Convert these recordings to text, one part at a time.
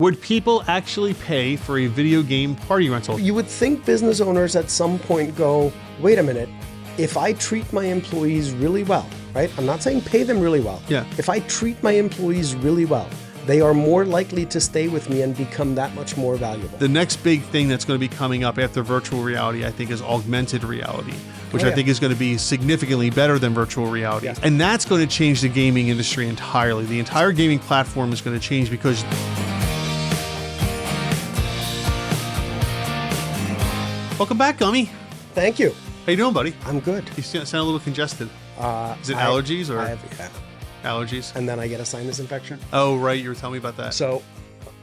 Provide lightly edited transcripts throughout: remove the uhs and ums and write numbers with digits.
Would people actually pay for a video game party rental? You would think business owners at some point go, wait a minute, if I treat my employees really well, right? I'm not saying pay them really well. Yeah. If I treat my employees really well, they are more likely to stay with me and become that much more valuable. The next big thing that's going to be coming up after virtual reality, I think, is augmented reality, which I think is going to be significantly better than virtual reality. Yes. And that's going to change the gaming industry entirely. The entire gaming platform is going to change because... Welcome back, Gummi. Thank you. How you doing, buddy? I'm good. You sound a little congested. Is it allergies or? I have, allergies. And then I get a sinus infection. Oh, right. You were telling me about that. So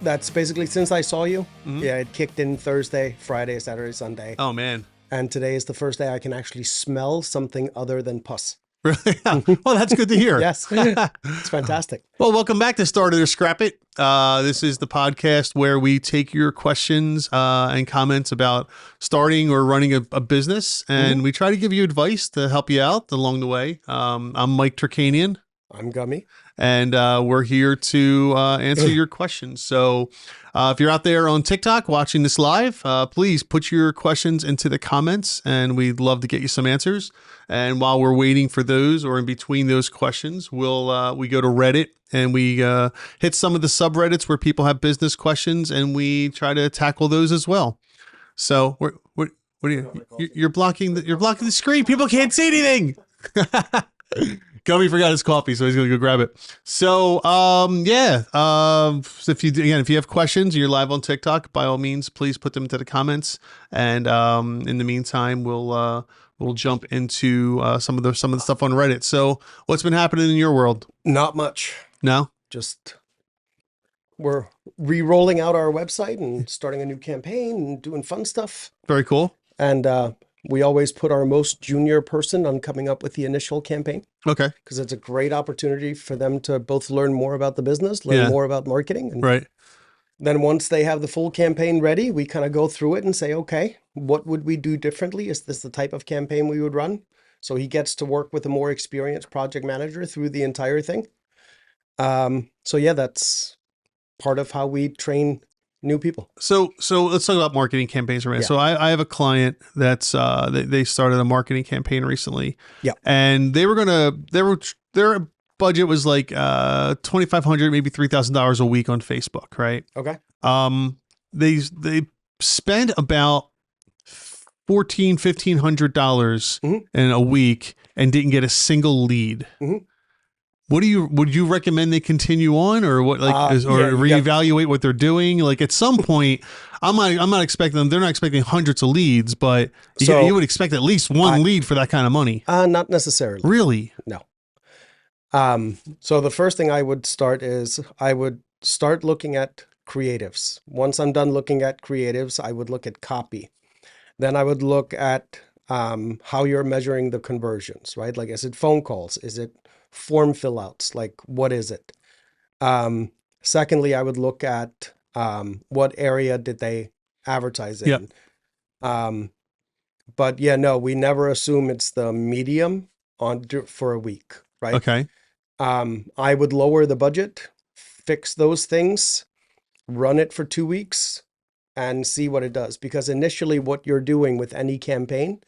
that's basically since I saw you. Yeah, it kicked in Thursday, Friday, Saturday, Sunday. Oh, man. And today is the first day I can actually smell something other than pus. Really? Well, that's good to hear. Yes. It's fantastic. Well, welcome back to Start It or Scrap It. This is the podcast where we take your questions and comments about starting or running a business, and we try to give you advice to help you out along the way. I'm Mike Turkanian. I'm Gummi. And we're here to answer your questions. So if you're out there on TikTok watching this live, please put your questions into the comments, and we'd love to get you some answers. And while we're waiting for those, or in between those questions, we go to Reddit and we hit some of the subreddits where people have business questions, and we try to tackle those as well. So what are you're blocking the screen? People can't see anything. Gummi forgot his coffee, so he's gonna go grab it. So, if you have questions and you're live on TikTok, by all means, please put them into the comments. And in the meantime, we'll jump into some of the stuff on Reddit. So, what's been happening in your world? Not much. No, just we're re-rolling out our website and starting a new campaign and doing fun stuff. Very cool. And we always put our most junior person on coming up with the initial campaign. Okay. Because it's a great opportunity for them to both learn more about the business, learn more about marketing. And right. Then once they have the full campaign ready, we kind of go through it and say, okay, what would we do differently? Is this the type of campaign we would run? So he gets to work with a more experienced project manager through the entire thing. That's part of how we train new people. So let's talk about marketing campaigns for a minute. Yeah. So I have a client that's they started a marketing campaign recently. Yeah. And their budget was like $2,500, maybe $3,000 a week on Facebook, right? Okay. They spent about $1,500 in a week and didn't get a single lead. Mm-hmm. Would you recommend they continue on, or what, reevaluate what they're doing? Like at some point, I'm not expecting them. They're not expecting hundreds of leads, but you would expect at least one lead for that kind of money. Not necessarily. Really? No. So the first thing I would start is I would start looking at creatives. Once I'm done looking at creatives, I would look at copy. Then I would look at how you're measuring the conversions, right? Like, is it phone calls? Is it form fill outs? Like, what is it? Secondly, I would look at what area did they advertise in? Yep. We never assume it's the medium for a week, right? Okay. I would lower the budget, fix those things, run it for 2 weeks, and see what it does. Because initially what you're doing with any campaign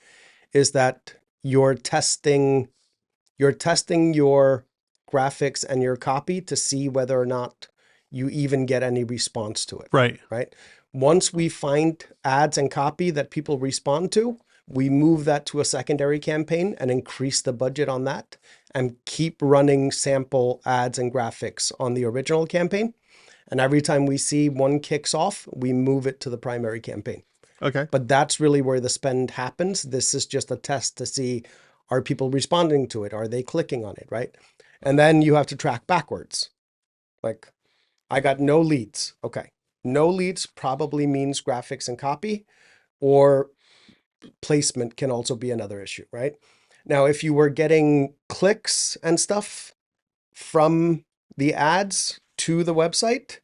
is that you're testing your graphics and your copy to see whether or not you even get any response to it. Right. Right. Once we find ads and copy that people respond to, we move that to a secondary campaign and increase the budget on that and keep running sample ads and graphics on the original campaign. And every time we see one kicks off, we move it to the primary campaign. Okay. But that's really where the spend happens. This is just a test to see, are people responding to it? Are they clicking on it, right? And then you have to track backwards. Like, I got no leads. Okay. No leads probably means graphics and copy, or placement can also be another issue, right? Now, if you were getting clicks and stuff from the ads to the website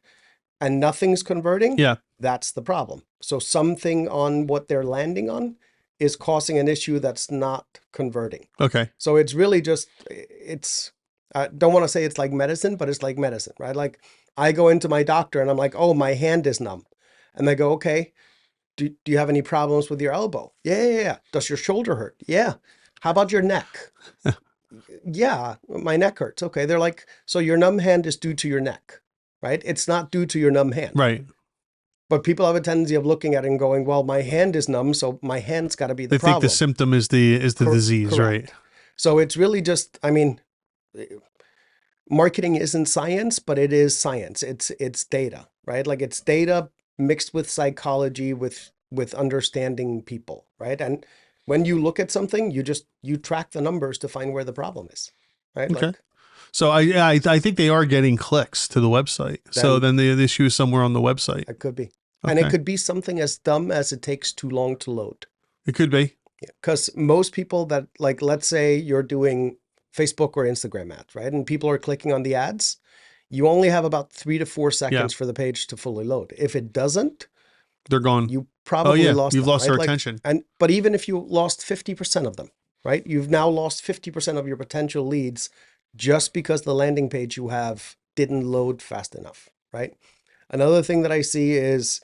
and nothing's converting, that's the problem. So something on what they're landing on is causing an issue that's not converting. Okay. So it's really just, I don't want to say it's like medicine, but it's like medicine, right? Like I go into my doctor and I'm like, oh, my hand is numb. And they go, okay, do you have any problems with your elbow? Yeah. Does your shoulder hurt? Yeah. How about your neck? Yeah, my neck hurts. Okay. They're like, so your numb hand is due to your neck, right? It's not due to your numb hand. Right. But people have a tendency of looking at it and going, well, my hand is numb, so my hand's got to be the They think the problem. symptom is the disease, Correct. right? So it's really just, I mean, marketing isn't science, but it is science. It's data, right? Like it's data mixed with psychology, with understanding people, right? And when you look at something, you track the numbers to find where the problem is, right? Okay. Like So I think they are getting clicks to the website. So then the issue is somewhere on the website. it could be. And it could be something as dumb as it takes too long to load. It could be. Because most people that, like, let's say you're doing Facebook or Instagram ads, right? And people are clicking on the ads. You only have about 3 to 4 seconds for the page to fully load. If it doesn't, they're gone. you probably lost you've them, lost right? their attention. But even if you lost 50% of them, right? You've now lost 50% of your potential leads just because the landing page you have didn't load fast enough, right? Another thing that I see is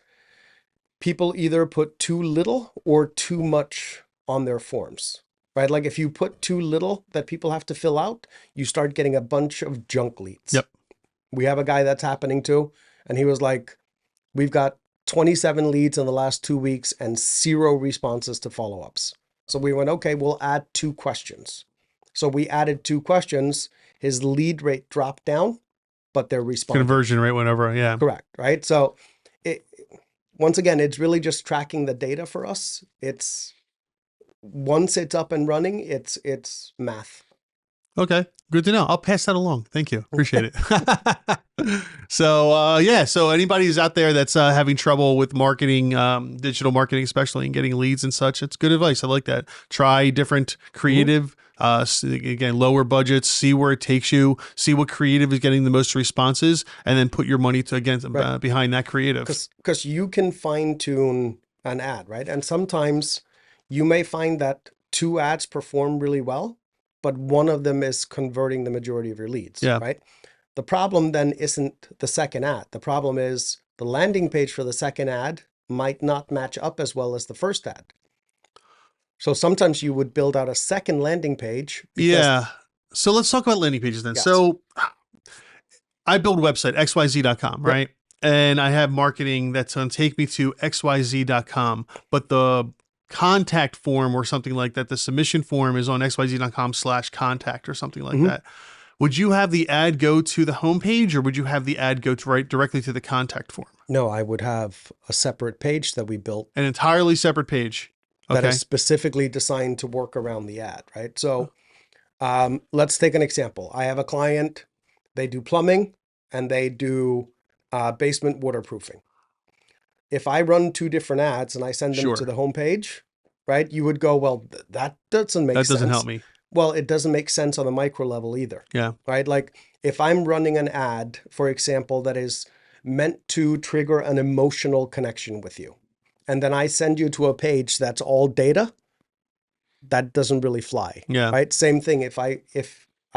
people either put too little or too much on their forms, right? Like if you put too little that people have to fill out, you start getting a bunch of junk leads. Yep. We have a guy that's happening to, and he was like, we've got 27 leads in the last 2 weeks and 0 responses to follow-ups. So we went, okay, we'll add 2 questions. So we added 2 questions. His lead rate dropped down, but their response conversion rate went over. Yeah. Correct. Right. So once again, it's really just tracking the data for us. It's once it's up and running, it's math. Okay. Good to know. I'll pass that along. Thank you. Appreciate it. So anybody who's out there that's having trouble with marketing, digital marketing, especially and getting leads and such, it's good advice. I like that. Try different creative, again, lower budgets, see where it takes you, see what creative is getting the most responses, and then put your money behind that creative. Because you can fine tune an ad, right? And sometimes you may find that 2 ads perform really well, but one of them is converting the majority of your leads, right? The problem then isn't the second ad. The problem is the landing page for the second ad might not match up as well as the first ad. So sometimes you would build out a second landing page. Yeah. So let's talk about landing pages then. Yes. So I build a website, xyz.com, right? And I have marketing that's going to take me to xyz.com, but the contact form or something like that, the submission form is on xyz.com/contact or something like that. Would you have the ad go to the homepage, or would you have the ad go to directly to the contact form? No, I would have a separate page that we built. An entirely separate page. That is specifically designed to work around the ad, right? So let's take an example. I have a client, they do plumbing and they do basement waterproofing. If I run 2 different ads and I send them to the homepage, right? You would go, well, that doesn't make sense. That doesn't help me. Well, it doesn't make sense on a micro level either. Yeah. Right? Like if I'm running an ad, for example, that is meant to trigger an emotional connection with you, and then I send you to a page that's all data, that doesn't really fly. Yeah. Right? Same thing. If I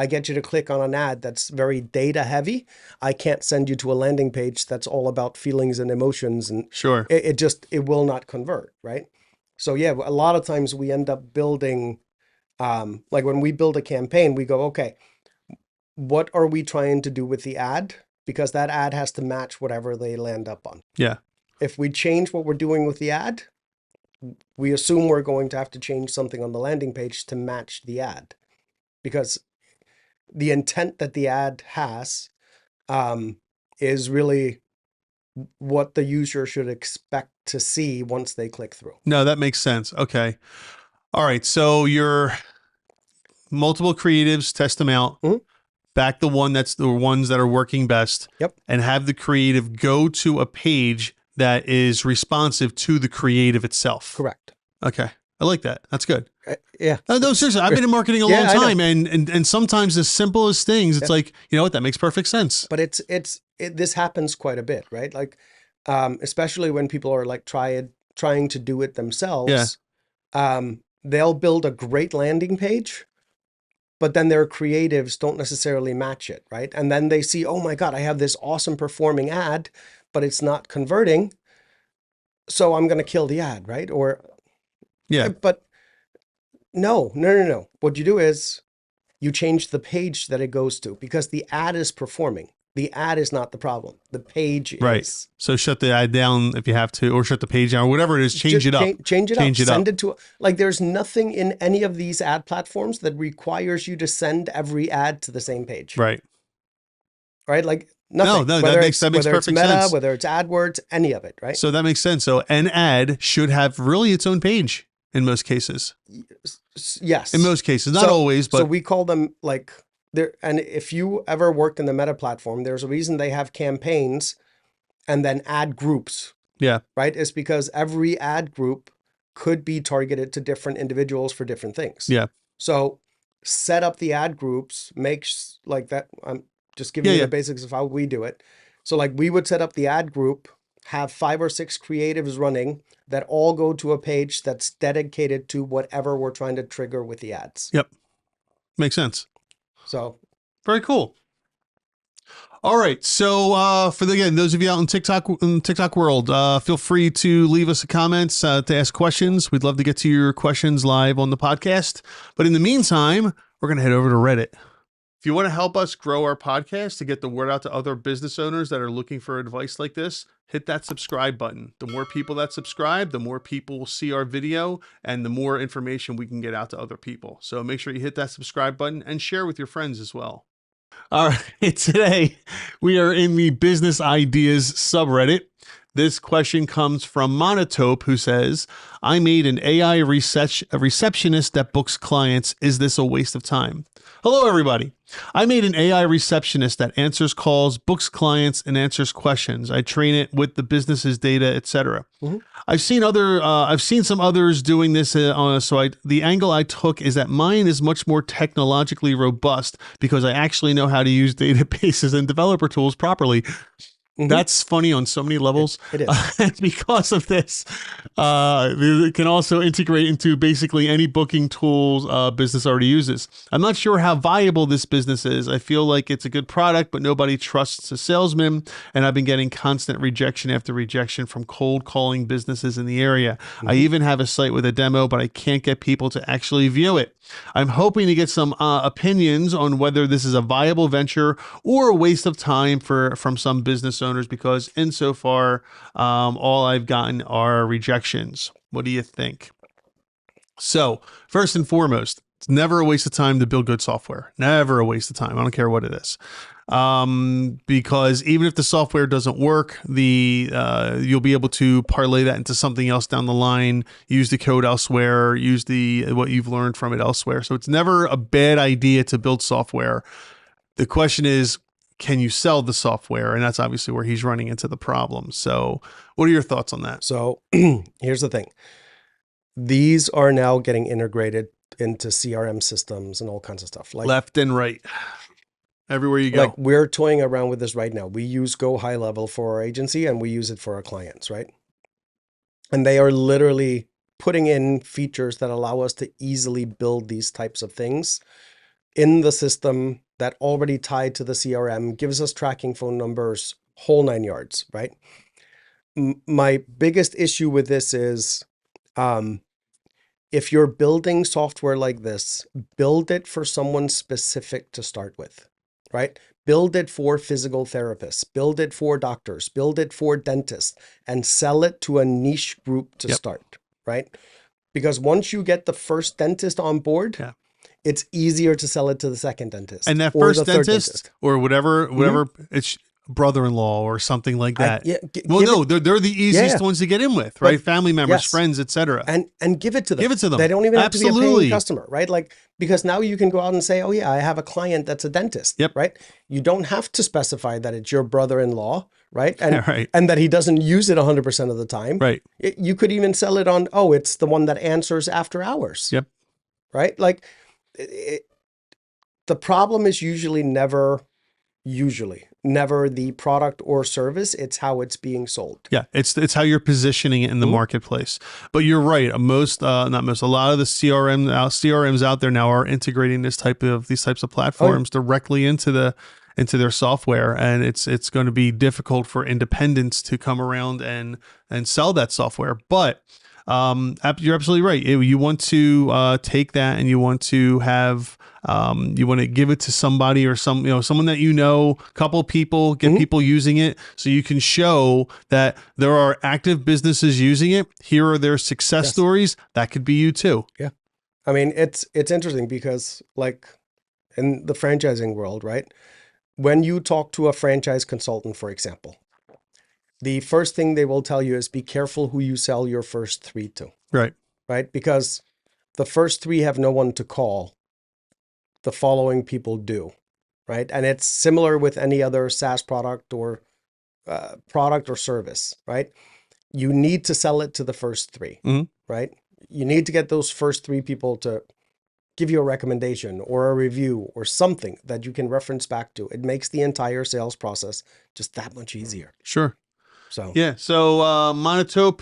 get you to click on an ad that's very data heavy, I can't send you to a landing page that's all about feelings and emotions. And it will not convert, right? So yeah, a lot of times we end up building, like when we build a campaign, we go, okay, what are we trying to do with the ad? Because that ad has to match whatever they land up on. Yeah. If we change what we're doing with the ad, we assume we're going to have to change something on the landing page to match the ad, because the intent that the ad has is really what the user should expect to see once they click through. No, that makes sense. Okay. All right. So your multiple creatives, test them out, back the ones that are working best, and have the creative go to a page that is responsive to the creative itself. Correct. Okay. I like that. That's good. Yeah. No, seriously, I've been in marketing a long time, and sometimes the simplest things, it's like, you know what, that makes perfect sense. But this happens quite a bit, right? Like, especially when people are like trying to do it themselves. They'll build a great landing page, but then their creatives don't necessarily match it, right? And then they see, oh my God, I have this awesome performing ad, but it's not converting. So I'm going to kill the ad, right? Or, Yeah. but no. What you do is you change the page that it goes to because the ad is performing. The ad is not the problem. The page Right. is. So shut the ad down if you have to, or shut the page down, or whatever it is. Change it up. Change it up. Send up. it to, like, there's nothing in any of these ad platforms that requires you to send every ad to the same page. Right. Right? Like nothing. No, whether that makes whether it's perfect Meta, sense. whether it's AdWords, any of it, right? So that makes sense. So an ad should have really its own page in most cases. Yes. In most cases, not always, but so we call them like there. And if you ever worked in the Meta platform, there's a reason they have campaigns and then ad groups. Yeah. Right? It's because every ad group could be targeted to different individuals for different things. Yeah. So set up the ad groups, makes like that. I'm just giving you the basics of how we do it. So like we would set up the ad group, have 5 or 6 creatives running that all go to a page that's dedicated to whatever we're trying to trigger with the ads. Yep. Makes sense. So very cool. All right. So again, those of you out in TikTok world, feel free to leave us a comments to ask questions. We'd love to get to your questions live on the podcast. But in the meantime, we're going to head over to Reddit. If you want to help us grow our podcast to get the word out to other business owners that are looking for advice like this, hit that subscribe button. The more people that subscribe, the more people will see our video and the more information we can get out to other people. So make sure you hit that subscribe button and share with your friends as well. All right, today we are in the business ideas subreddit. This question comes from Monotope, who says, I made an AI receptionist that books clients. Is this a waste of time? Hello, everybody. I made an AI receptionist that answers calls, books clients, and answers questions. I train it with the business's data, etc. Mm-hmm. I've seen some others doing this. The angle I took is that mine is much more technologically robust because I actually know how to use databases and developer tools properly. Mm-hmm. That's funny on so many levels. It is. And because of this, it can also integrate into basically any booking tools business already uses. I'm not sure how viable this business is. I feel like it's a good product, but nobody trusts a salesman. And I've been getting constant rejection after rejection from cold calling businesses in the area. Mm-hmm. I even have a site with a demo, but I can't get people to actually view it. I'm hoping to get some opinions on whether this is a viable venture or a waste of time from some business owners, because insofar, all I've gotten are rejections. What do you think? So first and foremost, it's never a waste of time to build good software. Never a waste of time. I don't care what it is. Because even if the software doesn't work, you'll be able to parlay that into something else down the line, use the code elsewhere, use what you've learned from it elsewhere. So it's never a bad idea to build software. The question is, can you sell the software? And that's obviously where he's running into the problem. So what are your thoughts on that? So here's the thing. These are now getting integrated into CRM systems and all kinds of stuff. Like left and right. Everywhere you go. Like we're toying around with this right now. We use Go High Level for our agency and we use it for our clients, right? And they are literally putting in features that allow us to easily build these types of things in the system that already tied to the CRM, gives us tracking phone numbers, whole 9 yards, right? My biggest issue with this is if you're building software like this, build it for someone specific to start with. Right? Build it for physical therapists, build it for doctors, build it for dentists, and sell it to a niche group to start, right? Because once you get the first dentist on board, it's easier to sell it to the second dentist. And that first dentist or whatever, it's brother-in-law or something like that. They're the easiest ones to get in with, right? Family members, friends, etc. And give it to them. Give it to them. They don't even have to be a paying customer, right? Like, because now you can go out and say, oh yeah, I have a client that's a dentist, right? You don't have to specify that it's your brother-in-law, right? And and that he doesn't use it 100% of the time. Right. You could even sell it on, oh, it's the one that answers after hours. Yep. Right? Like the problem is usually never never the product or service, it's how it's being sold. Yeah, it's how you're positioning it in the marketplace. But you're right. A lot of the CRMs out there now are integrating these types of platforms directly into their software, and it's going to be difficult for independents to come around and sell that software. But you're absolutely right. You want to take that and you want to have you want to give it to somebody or someone that a couple people, get people using it so you can show that there are active businesses using it. Here are their success stories. That could be you too. Yeah. I mean, it's interesting because like in the franchising world, right? When you talk to a franchise consultant, for example, the first thing they will tell you is be careful who you sell your first 3 to. Right. Right? Because the first 3 have no one to call. The following people do, right? And it's similar with any other SaaS product or service, right? You need to sell it to the first 3, right? You need to get those first 3 people to give you a recommendation or a review or something that you can reference back to. It makes the entire sales process just that much easier. Sure. So yeah. So Monotope,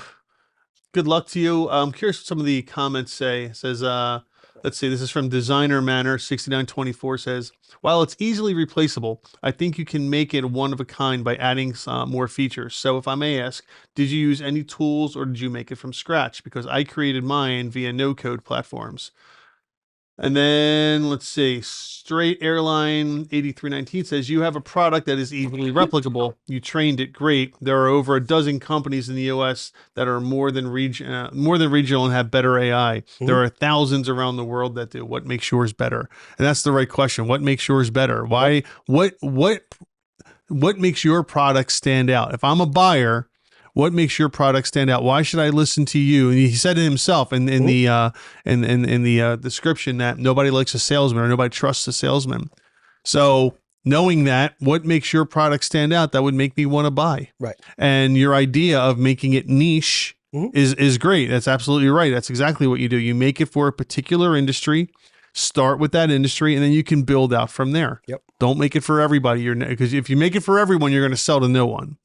good luck to you. I'm curious what some of the comments say. It says, let's see, this is from Designer Manor 6924 says, while it's easily replaceable, I think you can make it one of a kind by adding more features. So if I may ask, did you use any tools or did you make it from scratch? Because I created mine via no-code platforms. And then let's see, Straight Airline 8319 says, you have a product that is easily replicable. You trained it great. There are over a dozen companies in the US that are more than regional and have better AI. There are thousands around the world that do. What makes yours better? And that's the right question. What makes yours better? Why? What makes your product stand out? If I'm a buyer, what makes your product stand out? Why should I listen to you? And he said it himself in the description that nobody likes a salesman or nobody trusts a salesman. So knowing that, what makes your product stand out, that would make me want to buy. Right. And your idea of making it niche is great. That's absolutely right. That's exactly what you do. You make it for a particular industry, start with that industry, and then you can build out from there. Yep. Don't make it for everybody. Because if you make it for everyone, you're going to sell to no one.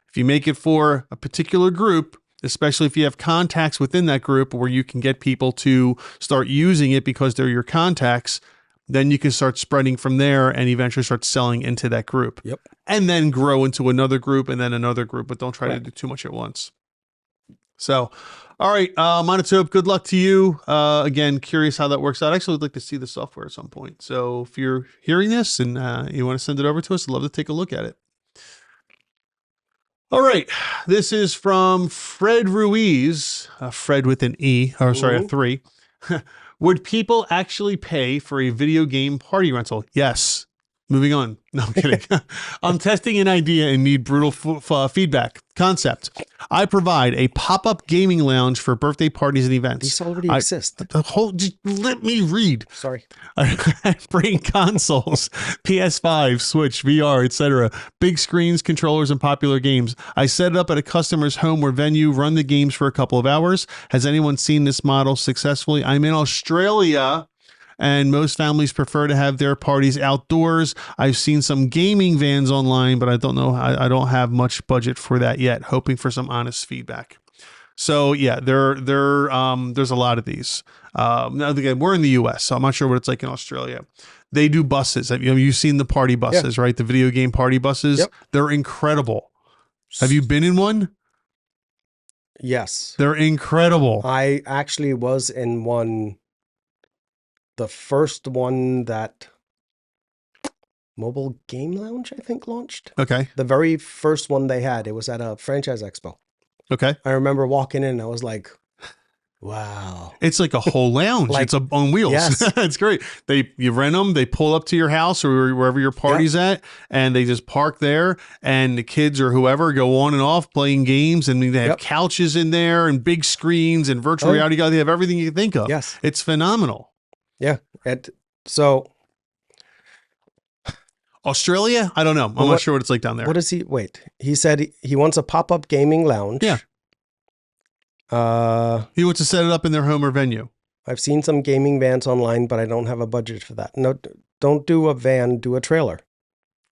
If you make it for a particular group, especially if you have contacts within that group where you can get people to start using it because they're your contacts, then you can start spreading from there and eventually start selling into that group. Yep. And then grow into another group and then another group, but don't try to do too much at once. So, all right, Monotope, good luck to you. Again, curious how that works out. I actually would like to see the software at some point. So if you're hearing this and you want to send it over to us, I'd love to take a look at it. All right, this is from Fred Ruiz, Fred with an E, or sorry, a 3. Would people actually pay for a video game party rental? Yes. Moving on. No, I'm kidding. I'm testing an idea and need brutal feedback. Concept. I provide a pop-up gaming lounge for birthday parties and events. These already exist. Just let me read. Sorry. I bring consoles, PS5, Switch, VR, etc. Big screens, controllers, and popular games. I set it up at a customer's home or venue, run the games for a couple of hours. Has anyone seen this model successfully? I'm in Australia, and most families prefer to have their parties outdoors. I've seen some gaming vans online, but I don't know. I don't have much budget for that yet. Hoping for some honest feedback. So yeah, there's a lot of these. Now again, we're in the US, so I'm not sure what it's like in Australia. They do buses. You've seen the party buses, right? The video game party buses. Yep. They're incredible. Have you been in one? Yes. They're incredible. I actually was in one. The first one that Mobile Game Lounge, I think, launched. Okay. The very first one they had, it was at a franchise expo. Okay. I remember walking in and I was like, wow. It's like a whole lounge. It's on wheels. Yes. It's great. You rent them, they pull up to your house or wherever your party's at, and they just park there, and the kids or whoever go on and off playing games, and they have couches in there and big screens and virtual reality. They have everything you can think of. Yes. It's phenomenal. Yeah. So Australia? I don't know. I'm not sure what it's like down there. What is he? Wait, he said he wants a pop-up gaming lounge. Yeah. He wants to set it up in their home or venue. I've seen some gaming vans online, but I don't have a budget for that. No, don't do a van, do a trailer.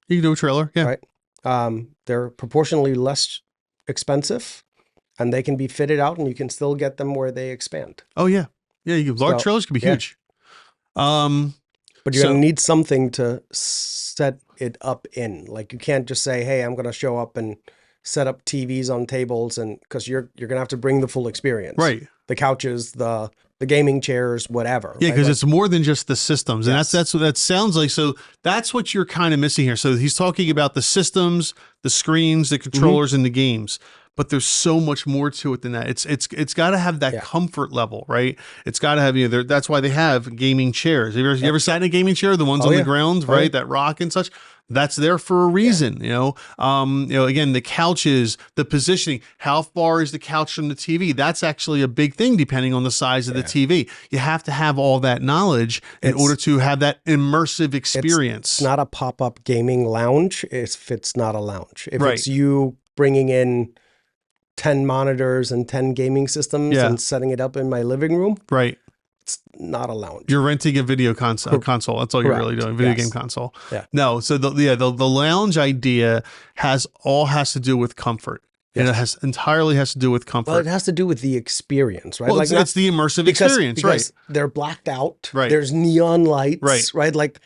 You can do a trailer. Yeah. right? They're proportionally less expensive, and they can be fitted out, and you can still get them where they expand. Oh yeah. Yeah. Large trailers can be huge. But you're going to need something to set it up in. Like, you can't just say, hey, I'm going to show up and set up TVs on tables, and because you're going to have to bring the full experience. Right. The couches, the gaming chairs, whatever. Yeah, right? because Like, it's more than just the systems. And that's what that sounds like. So that's what you're kind of missing here. So he's talking about the systems, the screens, the controllers, and the games. But there's so much more to it than that. It's got to have that comfort level, right? It's got to have, you know, that's why they have gaming chairs. You ever sat in a gaming chair? The ones on the ground, right? That rock and such. That's there for a reason, you know. Again, the couches, the positioning, how far is the couch from the TV? That's actually a big thing depending on the size of the TV. You have to have all that knowledge in order to have that immersive experience. It's not a pop-up gaming lounge if it's not a lounge. If it's you bringing in 10 monitors and 10 gaming systems and setting it up in my living room. Right. It's not a lounge. You're renting a video console. That's all you're really doing. Video game console. Yeah. No. So the lounge idea has to do with comfort. And it entirely has to do with comfort. Well, it has to do with the experience, right? Well, like it's the immersive experience, because they're blacked out. Right. There's neon lights, right? Like,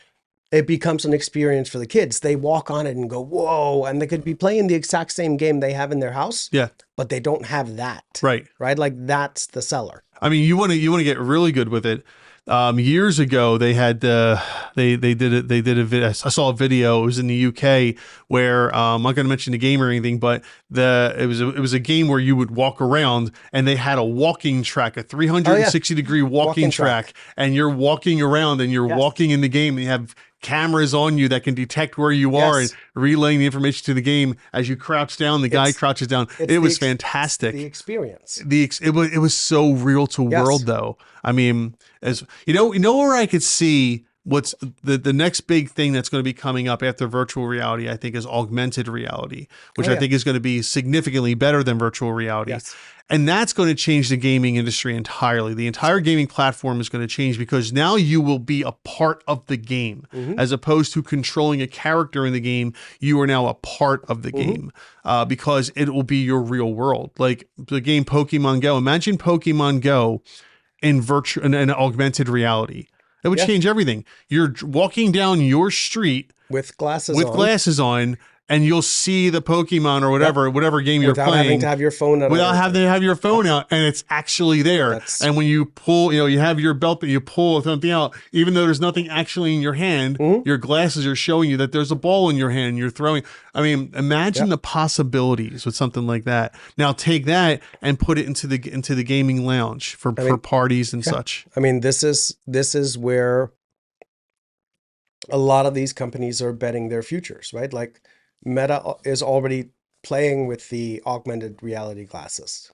it becomes an experience for the kids. They walk on it and go, whoa. And they could be playing the exact same game they have in their house. Yeah. But they don't have that. Right. Right. Like, that's the seller. I mean, you want to get really good with it. Years ago, they had they did a video. I saw a video. It was in the UK where I'm not going to mention the game or anything, but it was a game where you would walk around, and they had a walking track, a 360-degree walking track, and you're walking around and you're walking in the game, and you have cameras on you that can detect where you are and relaying the information to the game as you crouch down. The guy crouches down. It was fantastic. The experience. It was so real to world though. I mean, as you know where I could see what's the next big thing that's going to be coming up after virtual reality, I think, is augmented reality, which I think is going to be significantly better than virtual reality. Yes. And that's going to change the gaming industry entirely. The entire gaming platform is going to change because now you will be a part of the game as opposed to controlling a character in the game. You are now a part of the game because it will be your real world. Like the game Pokemon Go. Imagine Pokemon Go in augmented reality. That would change everything. You're walking down your street with glasses on, and you'll see the Pokemon or whatever game you're playing. Without having to have your phone out. Without having to have your phone out, and it's actually there. And when you pull, you have your belt, but you pull something out, even though there's nothing actually in your hand, your glasses are showing you that there's a ball in your hand and you're throwing. I mean, imagine the possibilities with something like that. Now take that and put it into the gaming lounge for parties and such. I mean, this is where a lot of these companies are betting their futures, right? Like, Meta is already playing with the augmented reality glasses.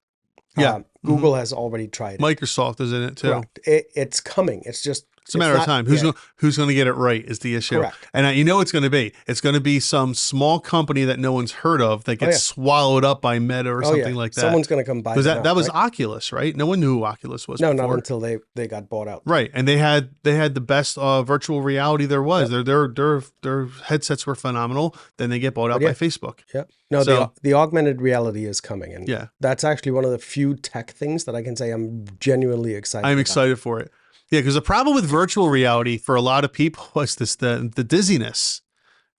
Yeah. Google has already tried it. Microsoft is in it too. Correct. It's coming. It's a matter of time. Who's going to get it right is the issue. Correct. And you know it's going to be. It's going to be some small company that no one's heard of that gets swallowed up by Meta or something like that. Someone's going to come by. That was Oculus, right? No one knew who Oculus was. No, not until they got bought out. Right, and they had the best virtual reality there was. Their headsets were phenomenal. Then they get bought out by Facebook. Yeah. No, the augmented reality is coming, and that's actually one of the few tech things that I can say I'm genuinely excited. I'm excited for it. Yeah, because the problem with virtual reality for a lot of people was the dizziness.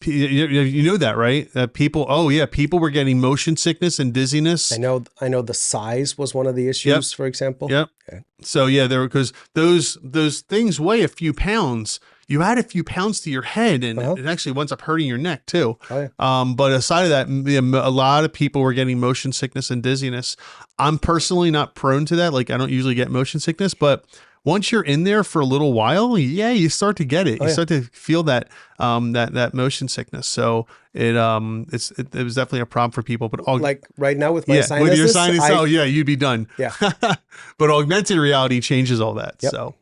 You know that, right? That people were getting motion sickness and dizziness. I know the size was one of the issues, for example. Yep. Okay. So because those things weigh a few pounds. You add a few pounds to your head, and it actually winds up hurting your neck too. Oh, yeah. But aside of that, a lot of people were getting motion sickness and dizziness. I'm personally not prone to that. Like, I don't usually get motion sickness, but once you're in there for a little while, you start to get it. You start to feel that that motion sickness. So it was definitely a problem for people. But like right now with my sinuses, with your sinus, you'd be done. Yeah. But augmented reality changes all that. Yep. So.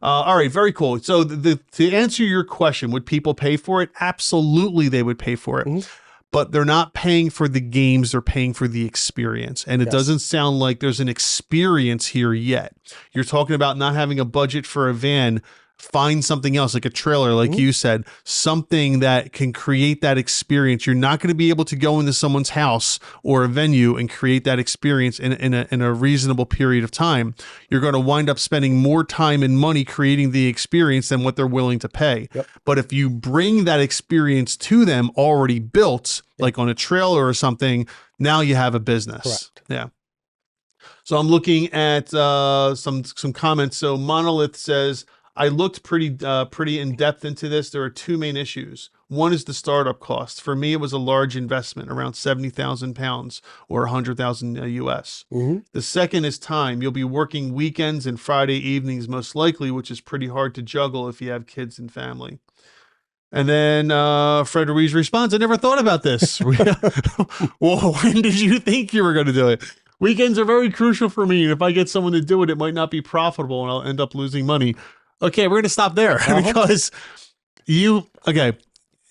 All right, very cool. So to answer your question, would people pay for it? Absolutely, they would pay for it. But they're not paying for the games, they're paying for the experience. And it doesn't sound like there's an experience here yet. You're talking about not having a budget for a van. find something else, like a trailer, like you said, something that can create that experience. You're not going to be able to go into someone's house or a venue and create that experience in a reasonable period of time. You're going to wind up spending more time and money creating the experience than what they're willing to pay. Yep. But if you bring that experience to them already built, like on a trailer or something, now you have a business. Correct. Yeah. So I'm looking at some comments. So Monolith says, I looked pretty in depth into this. There are two main issues. One is the startup cost. For me, it was a large investment, around 70,000 pounds or 100,000 US. The second is time. You'll be working weekends and Friday evenings most likely, which is pretty hard to juggle if you have kids and family. And then Fred Ruiz responds, I never thought about this. Well, when did you think you were going to do it? Weekends are very crucial for me. And if I get someone to do it, it might not be profitable and I'll end up losing money. Okay, we're going to stop there because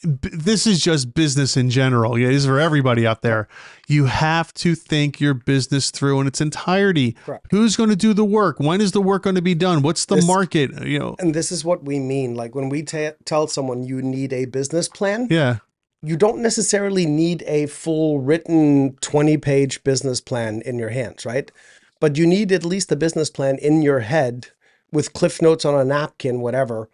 this is just business in general. Yeah, this is for everybody out there. You have to think your business through in its entirety. Correct. Who's going to do the work? When is the work going to be done? What's the market? And this is what we mean. Like when we tell someone you need a business plan, yeah, you don't necessarily need a full written 20-page business plan in your hands, right? But you need at least a business plan in your head with cliff notes on a napkin, whatever,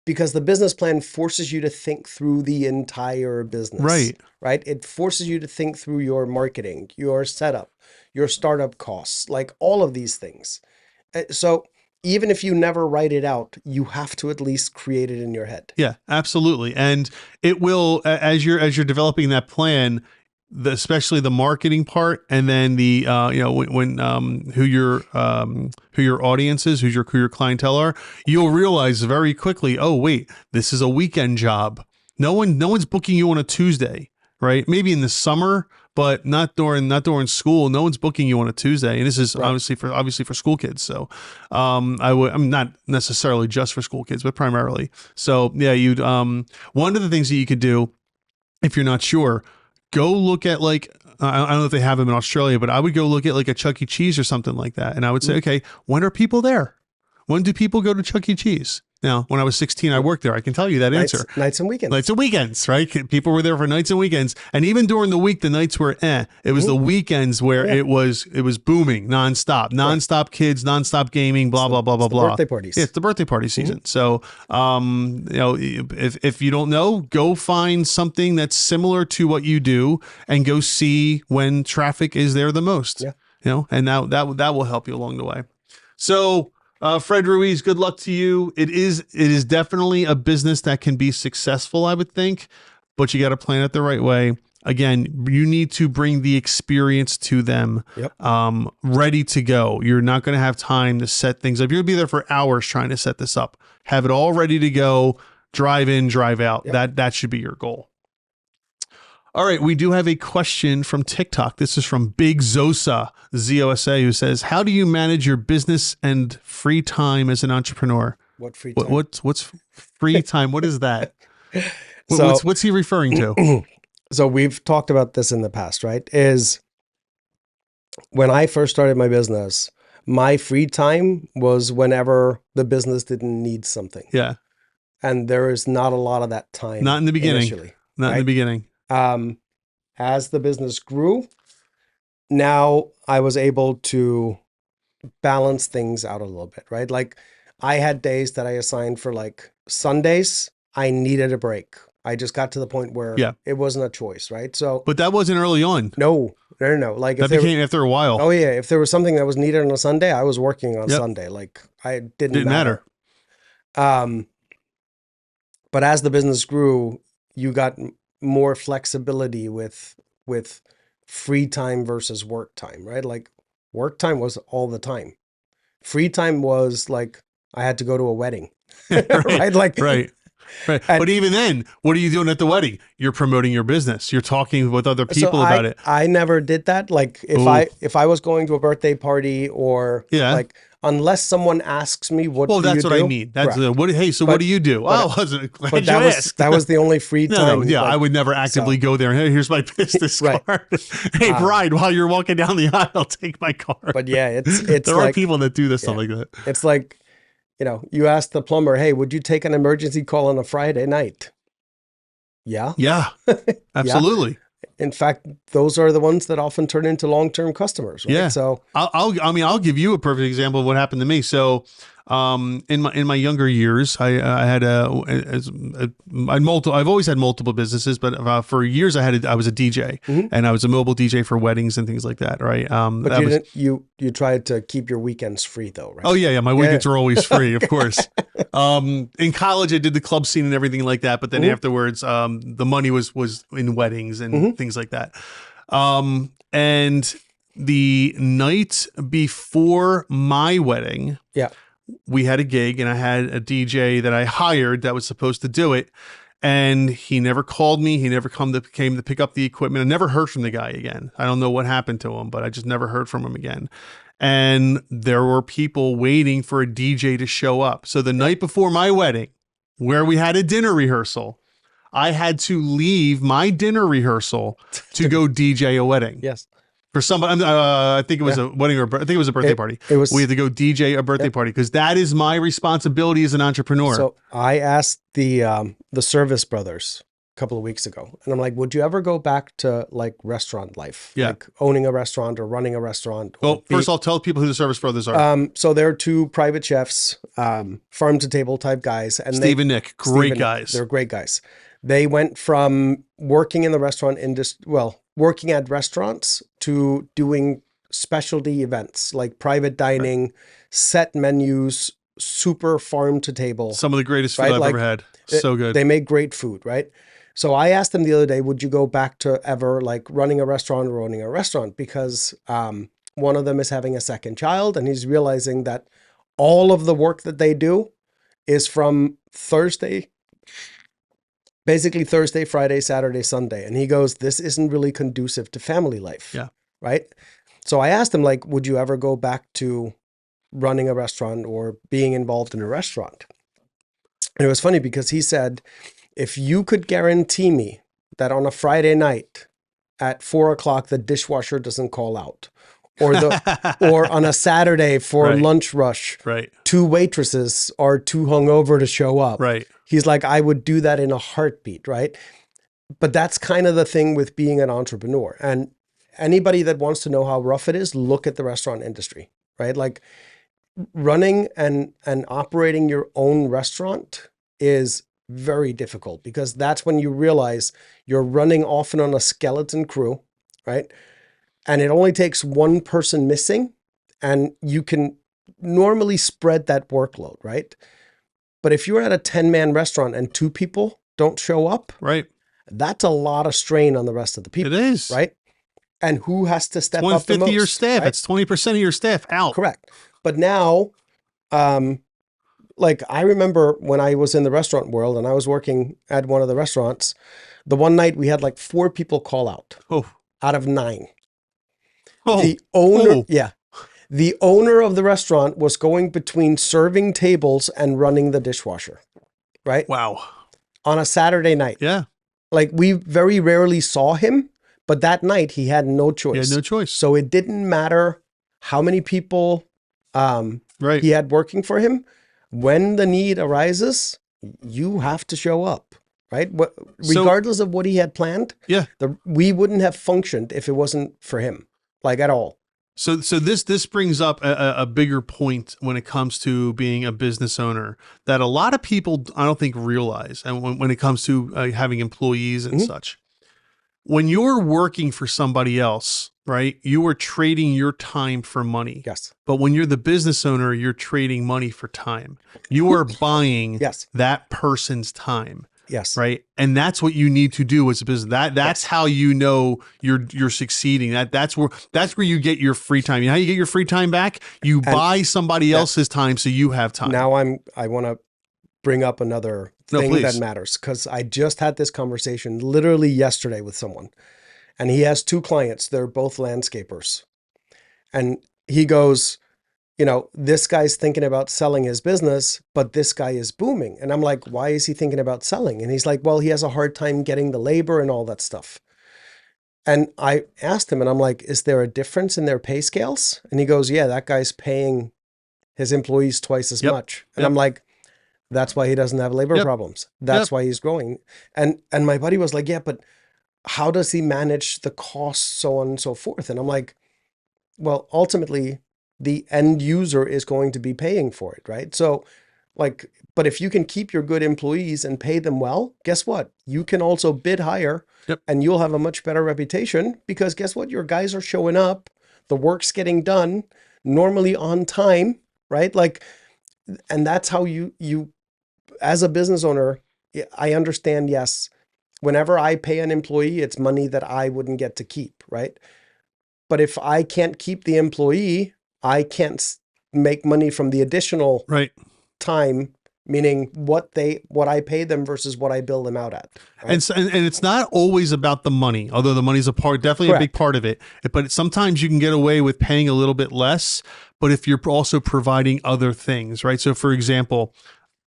because the business plan forces you to think through the entire business. Right? It forces you to think through your marketing, your setup, your startup costs, like all of these things. So even if you never write it out, you have to at least create it in your head. Yeah, absolutely. And it will, as you're developing that plan, especially the marketing part, and then the who your audience is, who your clientele are, you'll realize very quickly, oh wait, this is a weekend job. No one's booking you on a Tuesday, right? Maybe in the summer, but not during school. No one's booking you on a Tuesday, and this is obviously for school kids. So, I'm not necessarily just for school kids, but primarily. So yeah, one of the things that you could do if you're not sure. Go look at I don't know if they have them in Australia, but I would go look at like a Chuck E. Cheese or something like that. And I would say, okay, when are people there? When do people go to Chuck E. Cheese? Now, when I was 16, I worked there. I can tell you that answer. Nights and weekends. Nights and weekends, right? People were there for nights and weekends. And even during the week, the nights were It was the weekends where it was booming nonstop kids, nonstop gaming, blah, blah, blah, blah, blah. Birthday parties. Yeah, it's the birthday party season. So, if you don't know, go find something that's similar to what you do and go see when traffic is there the most. Yeah. And that will help you along the way. So, Fred Ruiz, good luck to you. It is definitely a business that can be successful, I would think, but you got to plan it the right way. Again, you need to bring the experience to them, ready to go. You're not going to have time to set things up. You're going to be there for hours trying to set this up. Have it all ready to go. Drive in, drive out. That should be your goal. All right, we do have a question from TikTok. This is from Big Zosa, Z-O-S-A, who says, how do you manage your business and free time as an entrepreneur? What free time? What's free time? What is that? What's he referring to? So we've talked about this in the past, right? Is when I first started my business, my free time was whenever the business didn't need something. Yeah. And there is not a lot of that time. Not in the beginning. Initially, not in the beginning. As the business grew, now I was able to balance things out a little bit, right? Like I had days that I assigned for like Sundays, I needed a break. I just got to the point where it wasn't a choice, right? So, but that wasn't early on. No. Like that became after a while. Oh yeah, if there was something that was needed on a Sunday, I was working on Sunday. Like I didn't matter. But as the business grew, you got more flexibility with free time versus work time, right? Like work time was all the time. Free time was like I had to go to a wedding, right? Like right. But even then, what are you doing at the wedding? You're promoting your business. You're talking with other people about it. I never did that. Like if I was going to a birthday party or like unless someone asks me what do you do? Well, that's what I mean. That's what do you do? Glad you asked. That was the only free time. No, I would never actively go there. Hey, here's my business card. Hey, bride, while you're walking down the aisle, take my card. But yeah, it's there are people that do this stuff like that. It's like You ask the plumber, hey, would you take an emergency call on a Friday night? Yeah. Yeah, Yeah. absolutely. In fact, those are the ones that often turn into long-term customers, right? Yeah. So, I mean, I'll give you a perfect example of what happened to me. So, in my younger years, I had I've always had multiple businesses, but for years I was a DJ, mhm. and I was a mobile DJ for weddings and things like that. Right. But That you was. didn't, you tried to keep your weekends free though, right? Oh yeah, yeah. My Yeah. weekends were always free, of course. In college, I did the club scene and everything like that. But then Mhm. afterwards, the money was in weddings and Mhm. things like that. And the night before my wedding, Yeah. we had a gig, and I had a DJ that I hired that was supposed to do it. And he never called me. He never came to pick up the equipment. I never heard from the guy again. I don't know what happened to him, but I just never heard from him again. And there were people waiting for a DJ to show up. So the night before my wedding, where we had a dinner rehearsal, I had to leave my dinner rehearsal to go DJ a wedding Yes. for somebody. I think it was Yeah. a wedding, or I think it was a birthday party. It was. We had to go DJ a birthday Yep. party because that is my responsibility as an entrepreneur. So I asked the Service Brothers a couple of weeks ago, and I'm like, would you ever go back to like restaurant life, Yeah. like owning a restaurant or running a restaurant? Well, first I'll tell people who the Service Brothers are. So they're two private chefs, farm to table type guys, and Steve and Nick, great Steve and- guys. They're great guys. They went from working in the restaurant industry, working at restaurants, to doing specialty events like private dining, set menus, super farm to table. Some of the greatest food Right, I've like, ever had. So good. They make great food, right? So I asked them the other day, would you go back to ever like running a restaurant or owning a restaurant? Because one of them is having a second child, and he's realizing that all of the work that they do is from basically Thursday, Friday, Saturday, Sunday. And he goes, this isn't really conducive to family life. Yeah. Right. So I asked him, like, would you ever go back to running a restaurant or being involved in a restaurant? And it was funny because he said, if you could guarantee me that on a Friday night at 4 o'clock, the dishwasher doesn't call out, or on a Saturday for Right. lunch rush, Right. two waitresses are too hungover to show up. Right. He's like, I would do that in a heartbeat, right? But that's kind of the thing with being an entrepreneur. And anybody that wants to know how rough it is, look at the restaurant industry, right? Like running and operating your own restaurant is very difficult, because that's when you realize you're running often on a skeleton crew, right? And it only takes one person missing, and you can normally spread that workload, right? But if you're at a 10-man restaurant and two people don't show up, Right. that's a lot of strain on the rest of the people. It is. Right? And who has to step up the 150 most? of your staff. Right? It's 20% of your staff out. Correct. But now, like I remember when I was in the restaurant world and I was working at one of the restaurants, the one night we had like 4 people call out Oh. out of 9. Oh. The owner, Oh. yeah. The owner of the restaurant was going between serving tables and running the dishwasher, right? Wow. On a Saturday night. Yeah. Like we very rarely saw him, but that night he had no choice. He had no choice. So it didn't matter how many people Right. he had working for him. When the need arises, you have to show up, right? Regardless of what he had planned, Yeah. we wouldn't have functioned if it wasn't for him, like at all. So this brings up a bigger point when it comes to being a business owner that a lot of people I don't think realize, and when it comes to having employees and Mhm. such. When you're working for somebody else, right, you are trading your time for money. Yes. But when you're the business owner, you're trading money for time. You are buying Yes. that person's time. Yes. Right. And that's what you need to do as a business. That's how you know you're succeeding. That's where you get your free time. You know how you get your free time back? You buy somebody else's time so you have time. Now I want to bring up another thing please. that matters, because I just had this conversation literally yesterday with someone, and he has 2 clients. They're both landscapers. And he goes, this guy's thinking about selling his business, but this guy is booming. And I'm like, why is he thinking about selling? And he's like, well, he has a hard time getting the labor and all that stuff. And I asked him, and I'm like, is there a difference in their pay scales? And he goes, yeah, that guy's paying his employees twice as much. And I'm like, that's why he doesn't have labor problems. That's why he's growing. And my buddy was like, yeah, but how does he manage the costs, so on and so forth? And I'm like, well, ultimately, the end user is going to be paying for it, right? So like, but if you can keep your good employees and pay them well, guess what? You can also bid higher and you'll have a much better reputation, because guess what? Your guys are showing up, the work's getting done, normally on time, right? Like, and that's how you as a business owner, I understand, yes, whenever I pay an employee, it's money that I wouldn't get to keep, right? But if I can't keep the employee, I can't make money from the additional time, meaning what I pay them versus what I bill them out at. Right? And it's not always about the money, although the money's definitely a big part of it. But sometimes you can get away with paying a little bit less, but if you're also providing other things, right? So for example,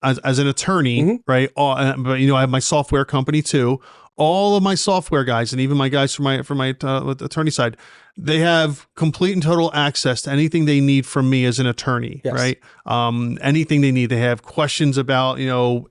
as an attorney, right? But I have my software company too. All of my software guys, and even my guys from my attorney side, they have complete and total access to anything they need from me as an attorney, right? Anything they need. They have questions about,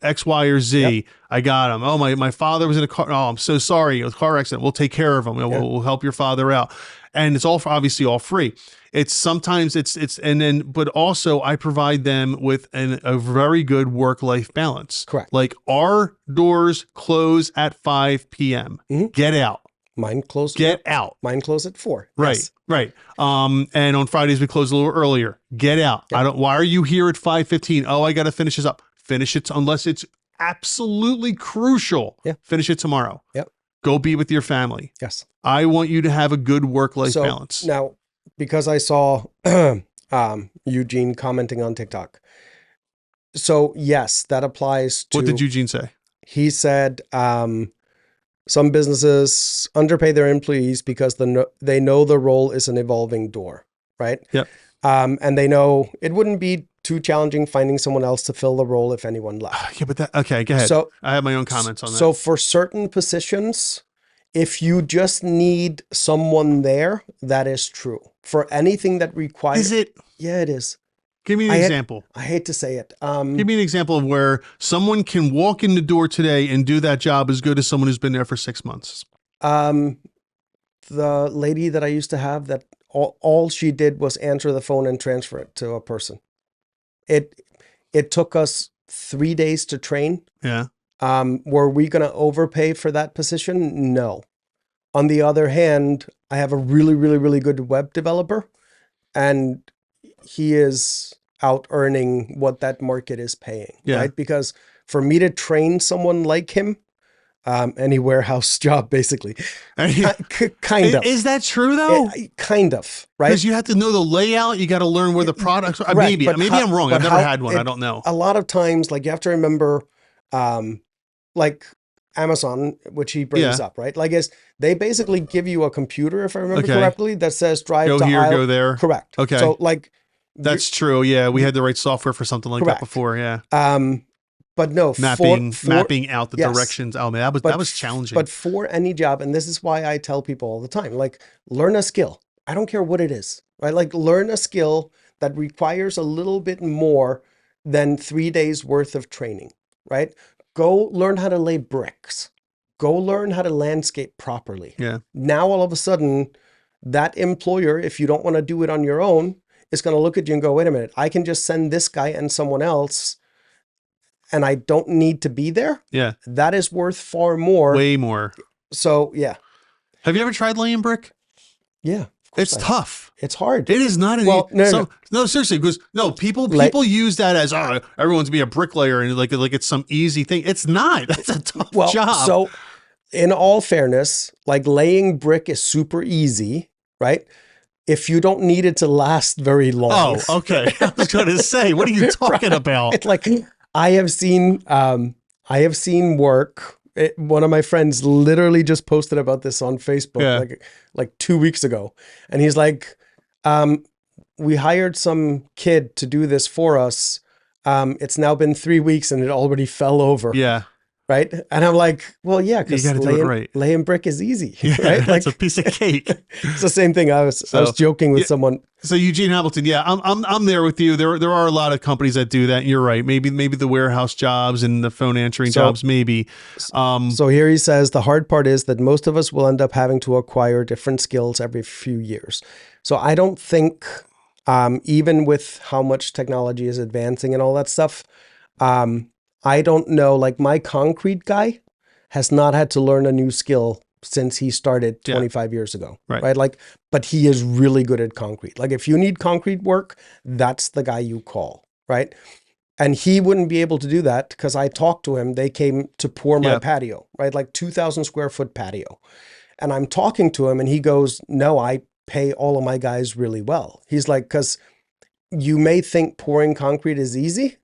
X, Y, or Z. I got them. Oh, my father was in a car. Oh, I'm so sorry. It was a car accident. We'll take care of him. We'll help your father out. And it's obviously all free. But also I provide them with a very good work-life balance. Correct. Like our doors close at 5 p.m. Get out. Mine closed. Get out. Mine closed at 4. Right. Yes. Right. And on Fridays we close a little earlier. Get out. Why are you here at 5:15? Oh, I got to finish this up. Finish it unless it's absolutely crucial. Finish it tomorrow. Go be with your family. Yes. I want you to have a good work-life balance. Now, because I saw Eugene commenting on TikTok. So yes, that applies to... What did Eugene say? He said some businesses underpay their employees because they know the role is an evolving door, right? Yep. And they know it wouldn't be too challenging finding someone else to fill the role if anyone left. Yeah, but okay, go ahead. So I have my own comments on that. So for certain positions, if you just need someone there, that is true. For anything that requires... Is it? Yeah, it is. Give me an example. I hate to say it. Give me an example of where someone can walk in the door today and do that job as good as someone who's been there for 6 months. The lady that I used to have, that all she did was answer the phone and transfer it to a person. It took us 3 days to train. Yeah. Were we going to overpay for that position? No. On the other hand, I have a really, really, really good web developer, and he is out earning what that market is paying, right? Because for me to train someone like him, any warehouse job, basically, kind of. Is that true though? Kind of, right? Because you have to know the layout. You got to learn where the products are. Right, Maybe I'm wrong. I've never had one. I don't know. A lot of times, like you have to remember, like Amazon, which he brings up, right? Like they basically give you a computer, if I remember correctly, that says drive go to here, aisle. Go there. Correct. Okay. So like that's true. Yeah, we had the right software for something like that before. Yeah. But no, mapping out the directions. Oh man, that was challenging. But for any job, and this is why I tell people all the time, like learn a skill. I don't care what it is, right? Like learn a skill that requires a little bit more than 3 days worth of training, right? Go learn how to lay bricks. Go learn how to landscape properly. Yeah. Now, all of a sudden, that employer, if you don't want to do it on your own, is going to look at you and go, wait a minute, I can just send this guy and someone else, and I don't need to be there. Yeah. That is worth far more. Way more. So, yeah. Have you ever tried laying brick? Yeah. It's tough. It's hard. It is not. No, seriously, because people use that as everyone's be a bricklayer and like it's some easy thing. It's not. That's a tough job. So, in all fairness, like laying brick is super easy, right? If you don't need it to last very long. Oh, okay. I was going to say, what are you talking about? It's like I have seen work. One of my friends literally just posted about this on Facebook like 2 weeks ago. And he's like, we hired some kid to do this for us. It's now been 3 weeks and it already fell over. Yeah. right? And I'm like, well, yeah, You because got to do it right. laying brick is easy, Yeah, right? that's Like a piece of cake. it's the same thing. I was So joking with yeah. someone. So Eugene Hamilton, yeah, I'm there with you. There are a lot of companies that do that. And you're right. Maybe the warehouse jobs and the phone answering So jobs, maybe. so here he says the hard part is that most of us will end up having to acquire different skills every few years. So I don't think, even with how much technology is advancing and all that stuff, I don't know. Like my concrete guy has not had to learn a new skill since he started Yeah. 25 years ago, Right. right? Like, but he is really good at concrete. Like if you need concrete work, that's the guy you call, right? And he wouldn't be able to do that because I talked to him. They came to pour my Yeah. patio, right? Like 2,000 square foot patio. And I'm talking to him and he goes, no, I pay all of my guys really well. He's like, because you may think pouring concrete is easy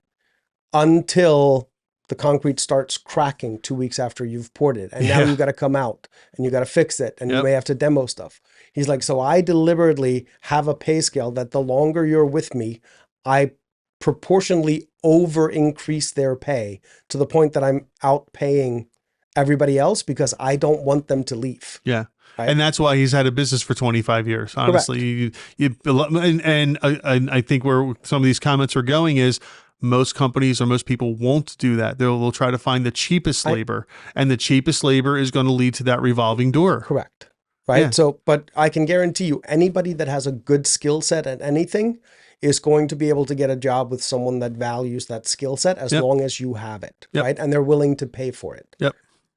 until the concrete starts cracking 2 weeks after you've poured it. And now Yeah. you got to come out and you got to fix it and you Yep. may have to demo stuff. He's like, so I deliberately have a pay scale that the longer you're with me, I proportionally over increase their pay to the point that I'm outpaying everybody else because I don't want them to leave. Yeah. Right? And that's why he's had a business for 25 years. Honestly, and I think where some of these comments are going is most companies or most people won't do that. They'll try to find the cheapest labor, and the cheapest labor is going to lead to that revolving door. Correct. Right. Yeah. So, but I can guarantee you, anybody that has a good skill set at anything is going to be able to get a job with someone that values that skill set as Yep. long as you have it. Yep. Right. And they're willing to pay for it. Yep.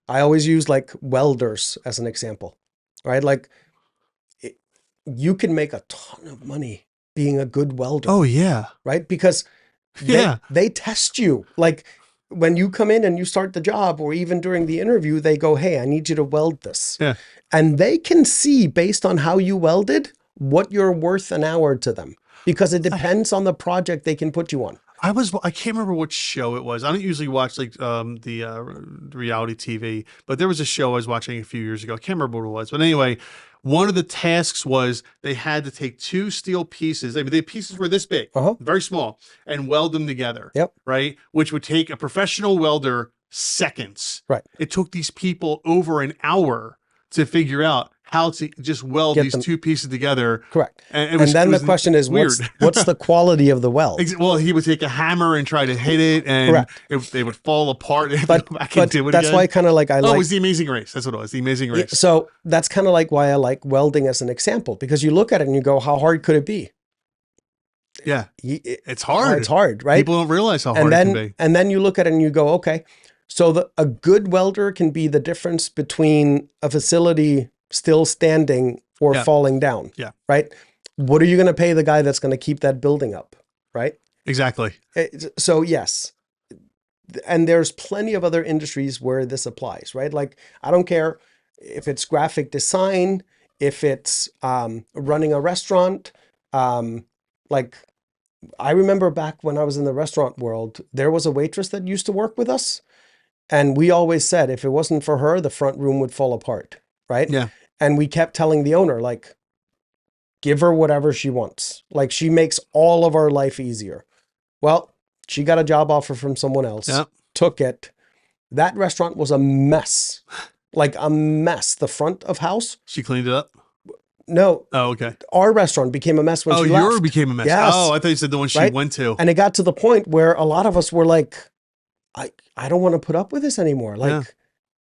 I always use like welders as an example, right? Like you can make a ton of money being a good welder. Oh yeah. Right. Because they test you. Like when you come in and you start the job or even during the interview, they go, hey, I need you to weld this. Yeah. And they can see based on how you welded what you're worth an hour to them because it depends on the project they can put you on. I can't remember what show it was. I don't usually watch like the reality TV, but there was a show I was watching a few years ago. I can't remember what it was. But anyway, one of the tasks was they had to take two steel pieces. I mean, the pieces were this big, very small, and weld them together. Yep. Right. Which would take a professional welder seconds. Right. It took these people over an hour to figure out how to just weld these two pieces together. Correct. And then the question is, what's the quality of the weld? Well, he would take a hammer and try to hit it, and they would fall apart. And but go back and do it that's again. Why kind of like I like. Oh, it was The Amazing Race. That's what it was. The Amazing Race. So that's kind of like why I like welding as an example, because you look at it and you go, how hard could it be? Yeah, it's hard. It's hard, right? People don't realize how hard it can be. And then you look at it and you go, okay, so a good welder can be the difference between a facility still standing or falling down. Yeah. Right. What are you going to pay the guy that's going to keep that building up? Right. Exactly. So yes. And there's plenty of other industries where this applies, right? Like, I don't care if it's graphic design, if it's running a restaurant. Like, I remember back when I was in the restaurant world, there was a waitress that used to work with us. And we always said, if it wasn't for her, the front room would fall apart. Right. Yeah. And we kept telling the owner, like, give her whatever she wants. Like, she makes all of our life easier. Well, she got a job offer from someone else, took it. That restaurant was a mess, like a mess. The front of house. She cleaned it up? No. Oh, okay. Our restaurant became a mess when she left. Oh, yours became a mess. Yes. Oh, I thought you said the one she went to. And it got to the point where a lot of us were like, I don't want to put up with this anymore. Like,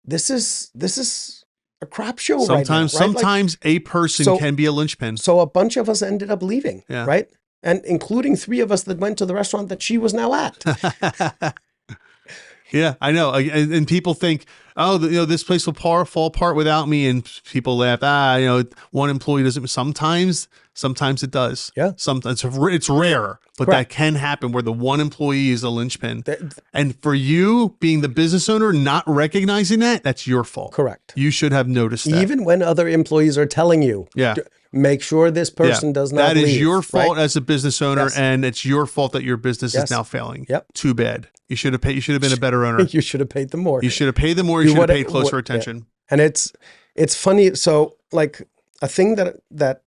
this is a crap show sometimes, right now, right? Sometimes a person can be a linchpin. So a bunch of us ended up leaving, right? And including 3 of us that went to the restaurant that she was now at. Yeah, I know. And people think, oh, this place will fall apart without me. And people laugh, one employee doesn't. Sometimes it does. Yeah. Sometimes it's rare, but that can happen where the one employee is a linchpin. And for you being the business owner, not recognizing that's your fault. Correct. You should have noticed that. Even when other employees are telling you, make sure this person does not leave. That is your fault as a business owner, and it's your fault that your business is now failing. Yep. Too bad. You should have paid. You should have been a better owner. You should have paid them more. You should have paid them more. You should have paid closer attention. Yeah. And it's funny. So like a thing that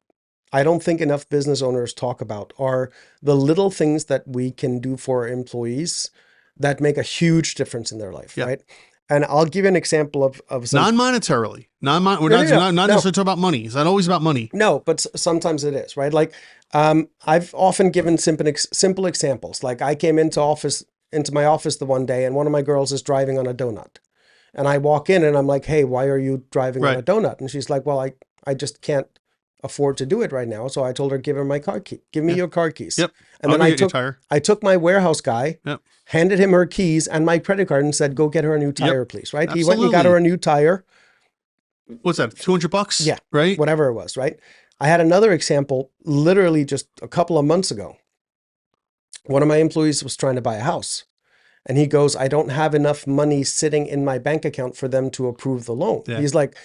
I don't think enough business owners talk about are the little things that we can do for our employees that make a huge difference in their life, right? And I'll give you an example of some. Non-monetarily. We're No, not, no, not, no, not no. necessarily talking about money. It's not always about money. No, but sometimes it is, right? Like, I've often given simple examples. Like, I came into my office the one day, and one of my girls is driving on a donut, and I walk in and I'm like, "Hey, why are you driving on Right. a donut?" And she's like, "Well, I just can't afford to do it right now." So I told her, "Give her my car key. Give me Yeah. your car keys." Yep. And I'll then go get you a tire. I took my warehouse guy, Yep. handed him her keys and my credit card, and said, "Go get her a new tire, please." Right? He went and got Absolutely. her a new tire. What's that? $200? Yeah. Right. Whatever it was, right? I had another example literally just a couple of months ago. One of my employees was trying to buy a house, and he goes, "I don't have enough money sitting in my bank account for them to approve the loan." Yeah. He's like,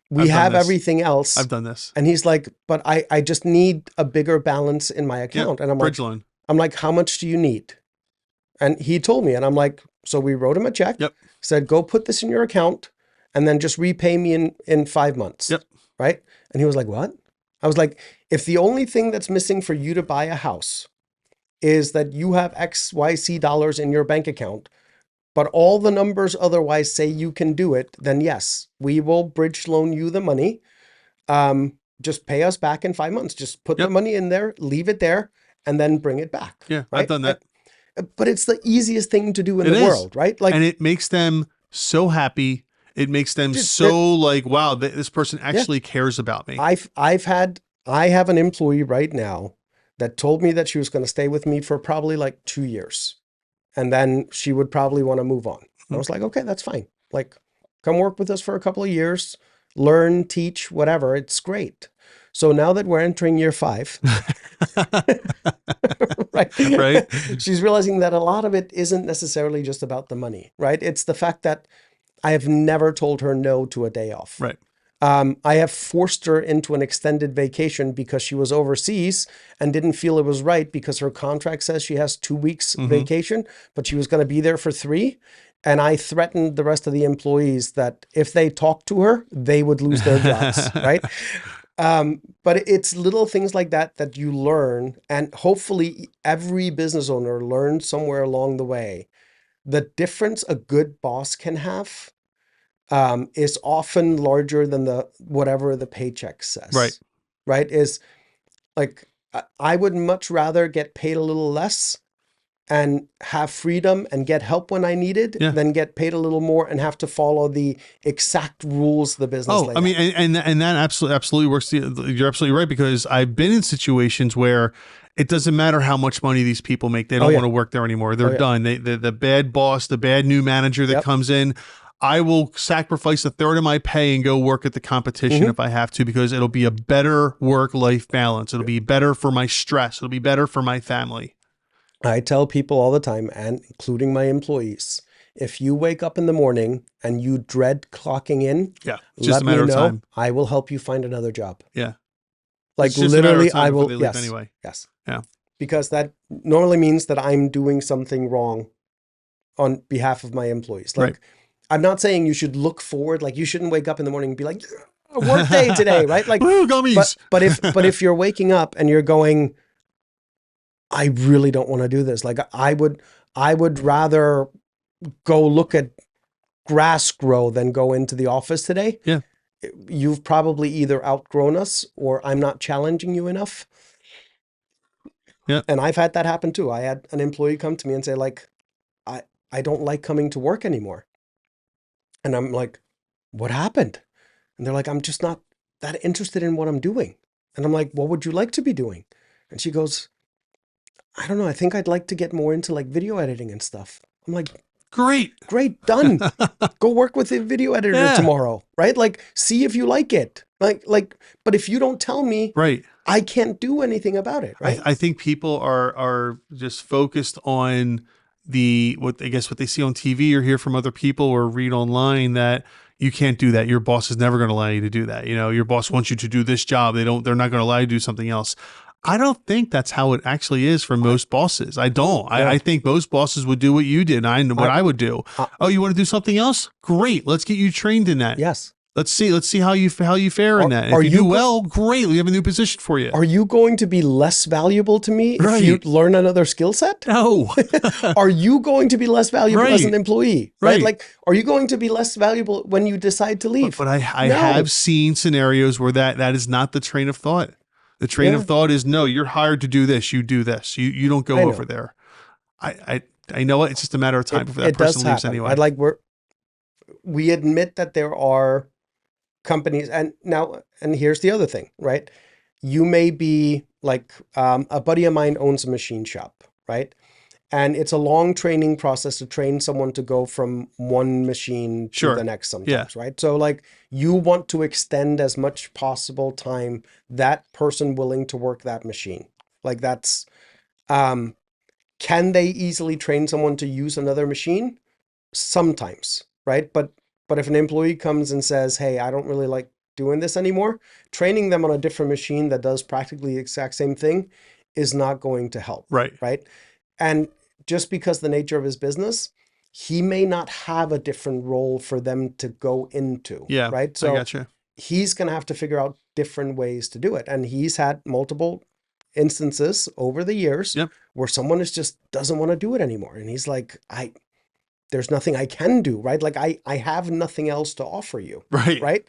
"We I've done have this. everything else." I've done this. And he's like, "But I just need a bigger balance in my account." And Bridge loan. I'm like, "How much do you need?" And he told me, and I'm like, so we wrote him a check, Yep. said, "Go put this in your account and then just repay me in 5 months." Yep. Right? And he was like, "What?" I was like, "If the only thing that's missing for you to buy a house is that you have XYZ dollars in your bank account, but all the numbers otherwise say you can do it, then yes, we will bridge loan you the money. Just pay us back in 5 months. Just put the money in there, leave it there, and then bring it back." Yeah, right? I've done that. But it's the easiest thing to do in the world, right? Like, and it makes them so happy. It makes them so like, wow, this person actually cares about me. I have an employee right now that told me that she was going to stay with me for probably like 2 years, and then she would probably want to move on. I was like, okay, that's fine. Like, come work with us for a couple of years, learn, teach, whatever. It's great. So now that we're entering year 5, right? She's realizing that a lot of it isn't necessarily just about the money, right? It's the fact that I have never told her no to a day off. Right. I have forced her into an extended vacation because she was overseas and didn't feel it was right because her contract says she has 2 weeks vacation, but she was going to be there for 3. And I threatened the rest of the employees that if they talked to her, they would lose their jobs, right? But it's little things like that that you learn, and hopefully every business owner learns somewhere along the way. The difference a good boss can have is often larger than whatever the paycheck says. Right. Right? Is like, I would much rather get paid a little less and have freedom and get help when I need it than get paid a little more and have to follow the exact rules the business laid out. I mean, and that absolutely works. You're absolutely right, because I've been in situations where it doesn't matter how much money these people make. They don't want to work there anymore. They're done. The bad boss, the bad new manager that comes in, I will sacrifice a third of my pay and go work at the competition if I have to, because it'll be a better work-life balance. It'll be better for my stress. It'll be better for my family. I tell people all the time, and including my employees, if you wake up in the morning and you dread clocking in, it's just a matter of time. I will help you find another job. Yeah. Like, literally, I will. Yes. Anyway. Yes. Yeah. Because that normally means that I'm doing something wrong on behalf of my employees. Like, I'm not saying you should look forward. Like, you shouldn't wake up in the morning and be like, a work day today, right? Like, woo, gummies. But if you're waking up and you're going, I really don't want to do this. Like, I would rather go look at grass grow than go into the office today. Yeah. You've probably either outgrown us or I'm not challenging you enough. Yeah. And I've had that happen too. I had an employee come to me and say, like, I don't like coming to work anymore. And I'm like, what happened? And they're like, I'm just not that interested in what I'm doing. And I'm like, what would you like to be doing? And she goes, I don't know. I think I'd like to get more into like video editing and stuff. I'm like, great, done. Go work with a video editor tomorrow, right? Like, see if you like it. Like, but if you don't tell me, I can't do anything about it, right? I think people are just focused on what they see on TV or hear from other people or read online, that you can't do that. Your boss is never going to allow you to do that. You know, your boss wants you to do this job. They're not going to allow you to do something else. I don't think that's how it actually is for most bosses. I don't. I think most bosses would do what you did. What I would do. Oh, you want to do something else? Great. Let's get you trained in that. Yes. Let's see how you fare in that. And if you do well, great. We have a new position for you. Are you going to be less valuable to me if you learn another skill set? No. Are you going to be less valuable as an employee? Right? Like, are you going to be less valuable when you decide to leave? But I have seen scenarios where that is not the train of thought. The train of thought is, no, you're hired to do this. You do this. You don't go over there. I know it. It's just a matter of time before that person leaves anyway. We admit that there are companies, and here's the other thing, right? You may be like, a buddy of mine owns a machine shop, right? And it's a long training process to train someone to go from one machine to the next sometimes, right? So like, you want to extend as much possible time that person willing to work that machine. Like that's, can they easily train someone to use another machine? Sometimes, right? But if an employee comes and says, hey, I don't really like doing this anymore, training them on a different machine that does practically the exact same thing is not going to help. Right. And just because the nature of his business, he may not have a different role for them to go into. Yeah. Right. So I gotcha. He's going to have to figure out different ways to do it. And he's had multiple instances over the years where someone just doesn't want to do it anymore. And he's like, there's nothing I can do, right? Like I have nothing else to offer you. Right.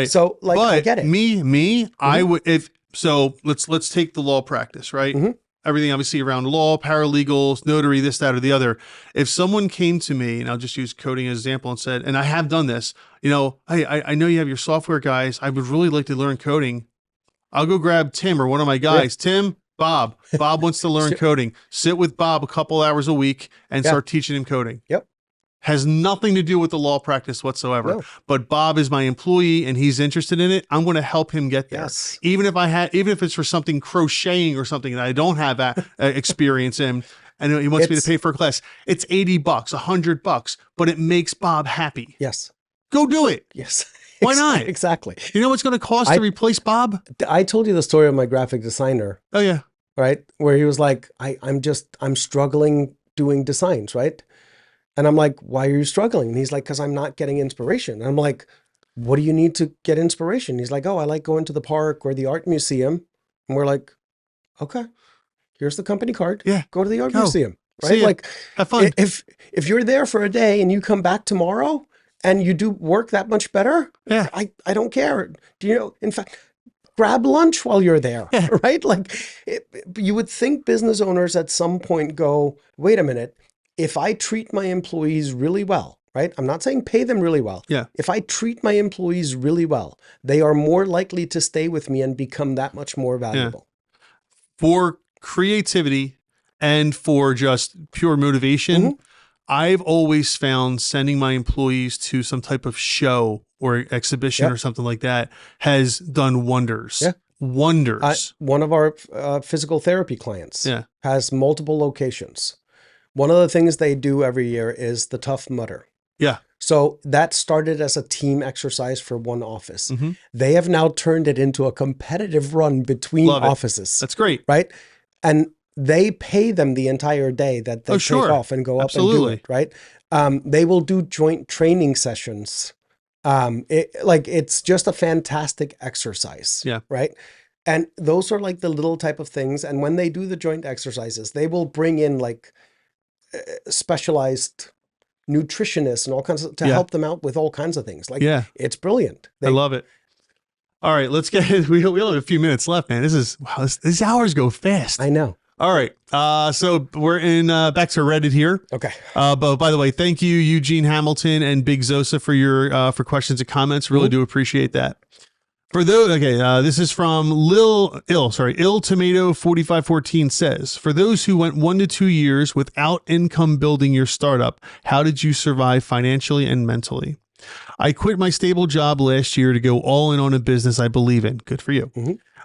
So like, but I get it. I would, let's take the law practice, right? Everything obviously around law, paralegals, notary, this, that, or the other. If someone came to me, and I'll just use coding as an example, and said, and I have done this, I know you have your software guys. I would really like to learn coding. I'll go grab Tim or one of my guys. Tim, Bob wants to learn coding. Sit with Bob a couple hours a week and start teaching him coding. Has nothing to do with the law practice whatsoever. No. But Bob is my employee and he's interested in it. I'm going to help him get there. Even if it's for something crocheting or something that I don't have experience in, and he wants me to pay for a class. It's $80, $100, but it makes Bob happy. Go do it. Why not? Exactly. You know what's going to cost to replace Bob? I told you the story of my graphic designer. Oh yeah. Right. Where he was like, I'm struggling doing designs. Right. And I'm like, why are you struggling? And he's like, because I'm not getting inspiration. And I'm like, what do you need to get inspiration? He's like, oh, I like going to the park or the art museum. And we're like, okay, here's the company card. Go to the art museum. Right. Like, have fun. If you're there for a day and you come back tomorrow and you do work that much better, I don't care. Do you know, in fact, grab lunch while you're there, right? Like you would think business owners at some point go, wait a minute, if I treat my employees really well, right? I'm not saying pay them really well. If I treat my employees really well, they are more likely to stay with me and become that much more valuable. For creativity and for just pure motivation, I've always found sending my employees to some type of show or exhibition or something like that has done wonders. Wonders. One of our physical therapy clients has multiple locations. One of the things they do every year is the Tough Mudder. So that started as a team exercise for one office. They have now turned it into a competitive run between offices. That's great. Right. And they pay them the entire day that they take off and go up and do it. Right. They will do joint training sessions. It's just a fantastic exercise. Right. And those are like the little type of things. And when they do the joint exercises, they will bring in like specialized nutritionists and all kinds of, to help them out with all kinds of things. Like, it's brilliant. I love it. All right, let's get, we only have a few minutes left, man. These hours go fast. I know. All right. So we're in, back to Reddit here. Okay. But by the way, thank you, Eugene Hamilton and Big Zosa for your, for questions and comments. Really do appreciate that. For those, this is from Ill Tomato 4514 says, for those who went 1 to 2 years without income building your startup, how did you survive financially and mentally? I quit my stable job last year to go all in on a business I believe in. Good for you.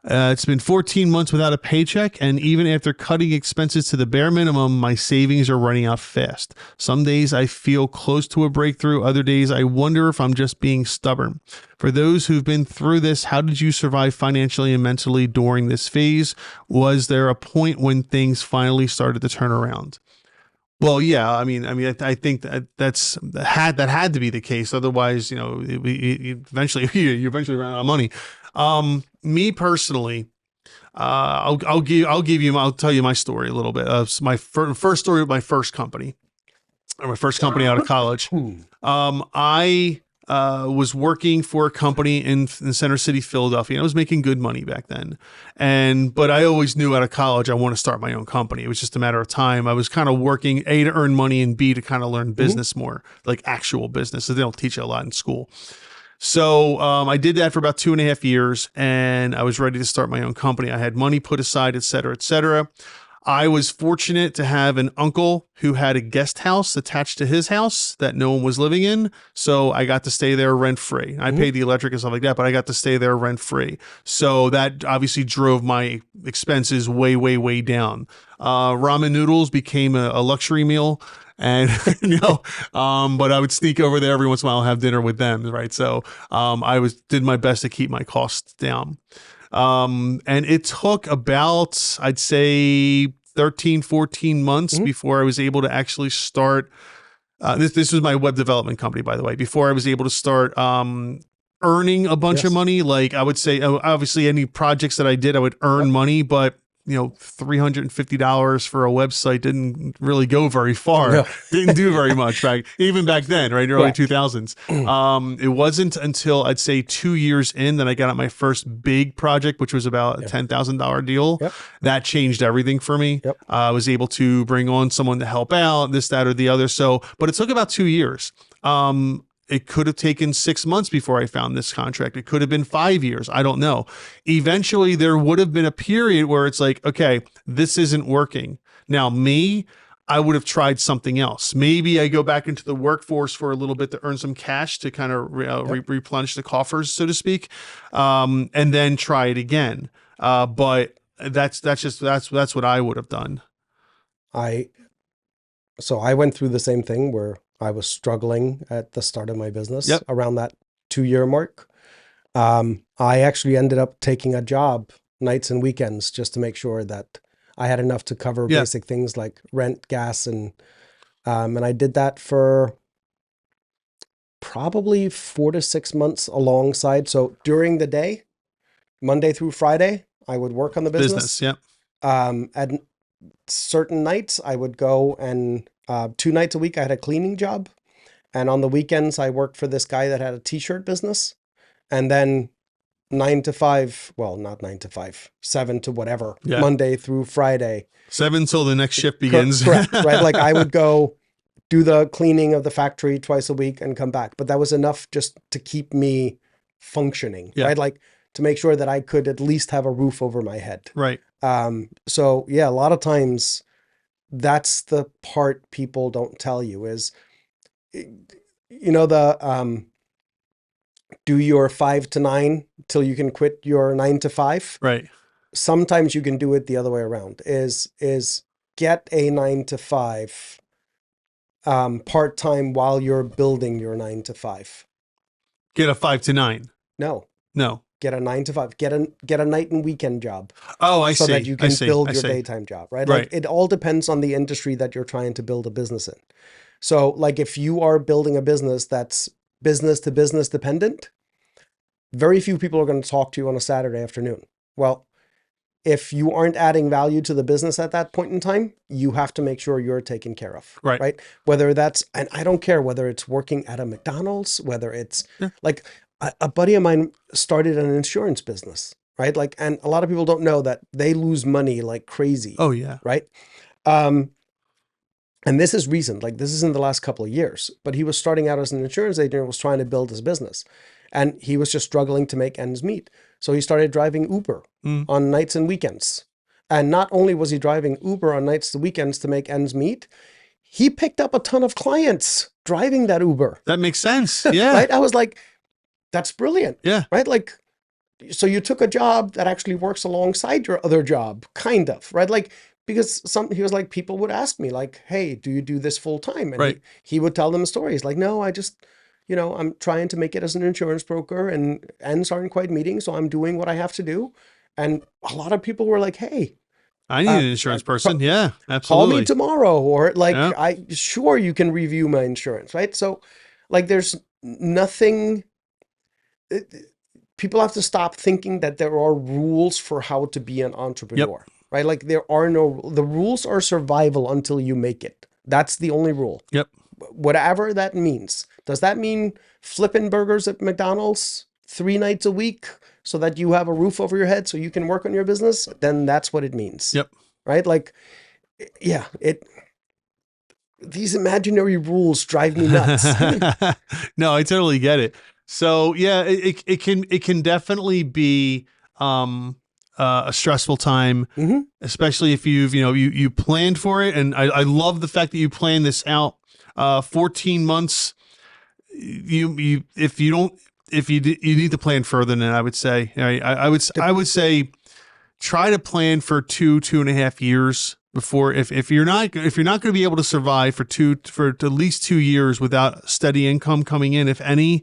It's been 14 months without a paycheck, and even after cutting expenses to the bare minimum, my savings are running out fast. Some days I feel close to a breakthrough. Other days I wonder if I'm just being stubborn. For those who've been through this, how did you survive financially and mentally during this phase? Was there a point when things finally started to turn around? Well, yeah, I think that had to be the case. Otherwise, eventually you eventually run out of money. Me personally, I'll tell you my story a little bit. My first story with my first company, or my first company out of college. I was working for a company in Center City, Philadelphia, and I was making good money back then. But I always knew out of college I want to start my own company. It was just a matter of time. I was kind of working A, to earn money, and B, to kind of learn business more, like actual business. So they don't teach you a lot in school. So I did that for about 2.5 years, and I was ready to start my own company. I had money put aside, et cetera, et cetera. I was fortunate to have an uncle who had a guest house attached to his house that no one was living in. So I got to stay there rent free. I paid the electric and stuff like that, but I got to stay there rent free. So that obviously drove my expenses way, way, way down. Ramen noodles became a luxury meal. And but I would sneak over there every once in a while and have dinner with them, right? So did my best to keep my costs down. And it took about, I'd say, 13, 14 months before I was able to actually start. This was my web development company, by the way, before I was able to start earning a bunch of money. Like I would say, obviously, any projects that I did, I would earn money, but $350 for a website didn't really go very far. No. Didn't do very much even back then, right? Early 2000s. It wasn't until I'd say 2 years in that I got out my first big project, which was about a $10,000 deal. That changed everything for me. I was able to bring on someone to help out, this, that, or the other. So, but it took about 2 years. It could have taken 6 months before I found this contract. It could have been 5 years. I don't know. Eventually, there would have been a period where it's like, okay, this isn't working. Now, I would have tried something else. Maybe I go back into the workforce for a little bit to earn some cash to kind of replenish the coffers, so to speak, and then try it again. But that's what I would have done. So I went through the same thing where I was struggling at the start of my business around that 2-year mark. I actually ended up taking a job nights and weekends just to make sure that I had enough to cover basic things like rent, gas, and I did that for probably 4 to 6 months alongside. So during the day, Monday through Friday, I would work on the business. At certain nights, I would go and 2 nights a week, I had a cleaning job. And on the weekends, I worked for this guy that had a t-shirt business. And then 9 to 5, well, not 9 to 5, 7 to whatever, Monday through Friday. 7 till the next shift begins. Correct, right? Like I would go do the cleaning of the factory twice a week and come back. But that was enough just to keep me functioning, right? Like to make sure that I could at least have a roof over my head. Right. So yeah, a lot of times that's the part people don't tell you is, do your 5 to 9 till you can quit your 9 to 5. Right. Sometimes you can do it the other way around is get a 9 to 5 part-time while you're building your 9 to 5. Get a 5 to 9. No. Get a 9 to 5. Get a night and weekend job. Oh, I see. So that you can build your daytime job, right? Right. Like it all depends on the industry that you're trying to build a business in. So like if you are building a business that's business to business dependent, very few people are going to talk to you on a Saturday afternoon. Well, if you aren't adding value to the business at that point in time, you have to make sure you're taken care of, right? Whether that's, and I don't care whether it's working at a McDonald's, whether it's like a buddy of mine started an insurance business, right? Like, and a lot of people don't know that they lose money like crazy. Oh yeah. Right. And this is recent, like this is in the last couple of years, but he was starting out as an insurance agent and was trying to build his business. And he was just struggling to make ends meet. So he started driving Uber on nights and weekends. And not only was he driving Uber on nights and weekends to make ends meet, he picked up a ton of clients driving that Uber. That makes sense. Yeah. Right? I was like, that's brilliant. Yeah. Right? Like, so you took a job that actually works alongside your other job, kind of, right? Like, because he was like, people would ask me like, hey, do you do this full time? And he would tell them stories like, no, I just, I'm trying to make it as an insurance broker and ends aren't quite meeting. So I'm doing what I have to do. And a lot of people were like, hey, I need an insurance person. Yeah, Call absolutely. me tomorrow, or like, Yeah. sure, you can review my insurance, right? So like there's nothing, people have to stop thinking that there are rules for how to be an Yep. entrepreneur, right? Like the rules are survival until you make it. That's the only rule. Yep. Whatever that means. Does that mean flipping burgers at McDonald's 3 nights a week so that you have a roof over your head so you can work on your business? Then that's what it means. Yep. Right? Like, yeah, these imaginary rules drive me nuts. No, I totally get it. So yeah, it can definitely be a stressful time, especially if you planned for it. And I love the fact that you planned this out 14 months. You need to plan further than that, I would say. I would say try to plan for 2.5 years before, if you're not going to be able to survive for at least 2 years without steady income coming in, if any,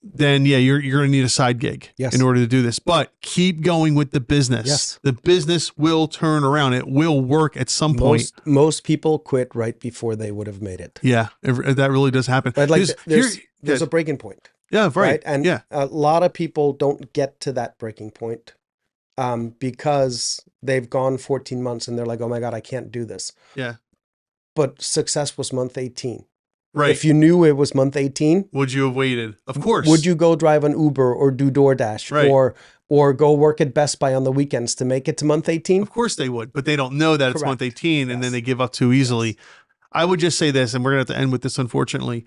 then yeah, you're going to need a side gig in order to do this. But keep going with the business. Yes. The business will turn around. It will work at some point. Most people quit right before they would have made it. Yeah, that really does happen. Right? Like there's a breaking point. Yeah, right. And yeah, a lot of people don't get to that breaking point because they've gone 14 months and they're like, oh my God, I can't do this. Yeah. But success was month 18. Right. If you knew it was month 18, would you have waited? Of course. Would you go drive an Uber or do DoorDash or go work at Best Buy on the weekends to make it to month 18? Of course they would, but they don't know that it's month 18 and then they give up too easily. Yes. I would just say this, and we're going to have to end with this, unfortunately.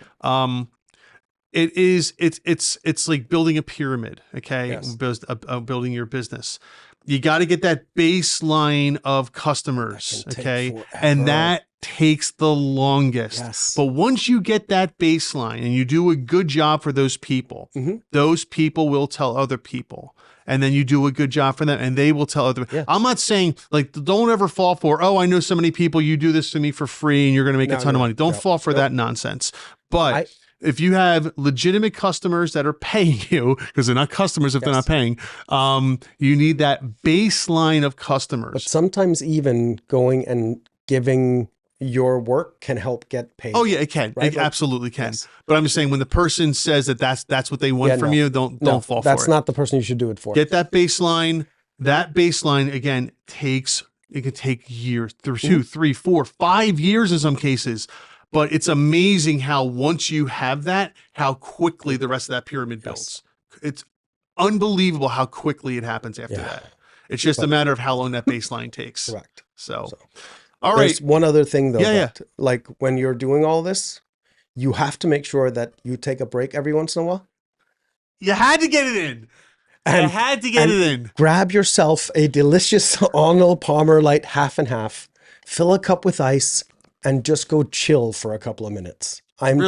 It's like building a pyramid, okay? Yes. Building your business. You got to get that baseline of customers, okay? And that takes the longest. Yes. But once you get that baseline and you do a good job for those people, those people will tell other people. And then you do a good job for them and they will tell other people. Yeah. I'm not saying, like, don't ever fall for, oh, I know so many people, you do this to me for free and you're going to make a ton of money. Don't fall for that nonsense. But if you have legitimate customers that are paying you, because they're not customers if they're not paying, you need that baseline of customers. But sometimes even going and giving your work can help get paid. Oh yeah, it can. Right? It absolutely can. Yes. But I'm just saying, when the person says that that's what they want from you, don't fall for it. That's not the person you should do it for. Get that baseline. That baseline again it can take years, 2, 3, 4, 5 years in some cases. But it's amazing how once you have that, how quickly the rest of that pyramid builds. Yes. It's unbelievable how quickly it happens after that. It's just a matter of how long that baseline takes. Correct. So all right. There's one other thing though, like when you're doing all this, you have to make sure that you take a break every once in a while. You had to get it in. Grab yourself a delicious Arnold Palmer Light half and half, fill a cup with ice, and just go chill for a couple of minutes. I'm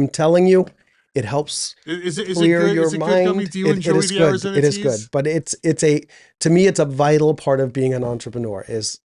telling you, it helps clear your mind. Do you enjoy the Arizona It is good, but to me, it's a vital part of being an entrepreneur is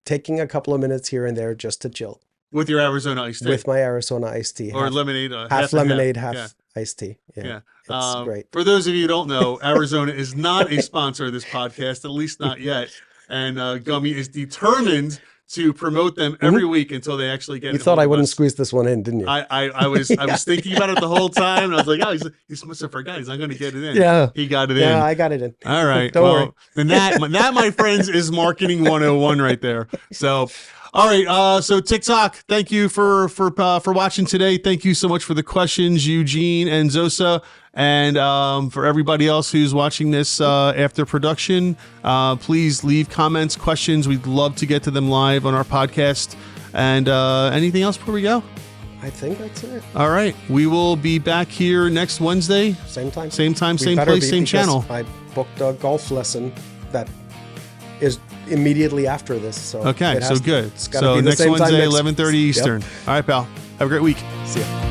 taking a couple of minutes here and there just to chill. With your Arizona iced tea. With my Arizona iced tea. Or lemonade. Half lemonade, half iced tea. Yeah. It's great. For those of you who don't know, Arizona is not a sponsor of this podcast, at least not yet. And Gummi is determined to promote them every week until they actually get it. You thought I wouldn't squeeze this one in, didn't you? I was thinking about it the whole time, and I was like, oh, he must have forgot. He's not going to get it in. Yeah. He got it in. Yeah, I got it in. All right. Don't worry. Then that, my friends, is marketing 101 right there. So, all right. So TikTok, thank you for watching today. Thank you so much for the questions, Eugene and Zosa. And for everybody else who's watching this after production, please leave comments, questions. We'd love to get to them live on our podcast. And anything else before we go? I think that's it. All right. We will be back here next Wednesday. Same time, same place, same channel. I booked a golf lesson that is immediately after this. So okay, so good. So next Wednesday, 11:30 Eastern. All right, pal. Have a great week. See ya.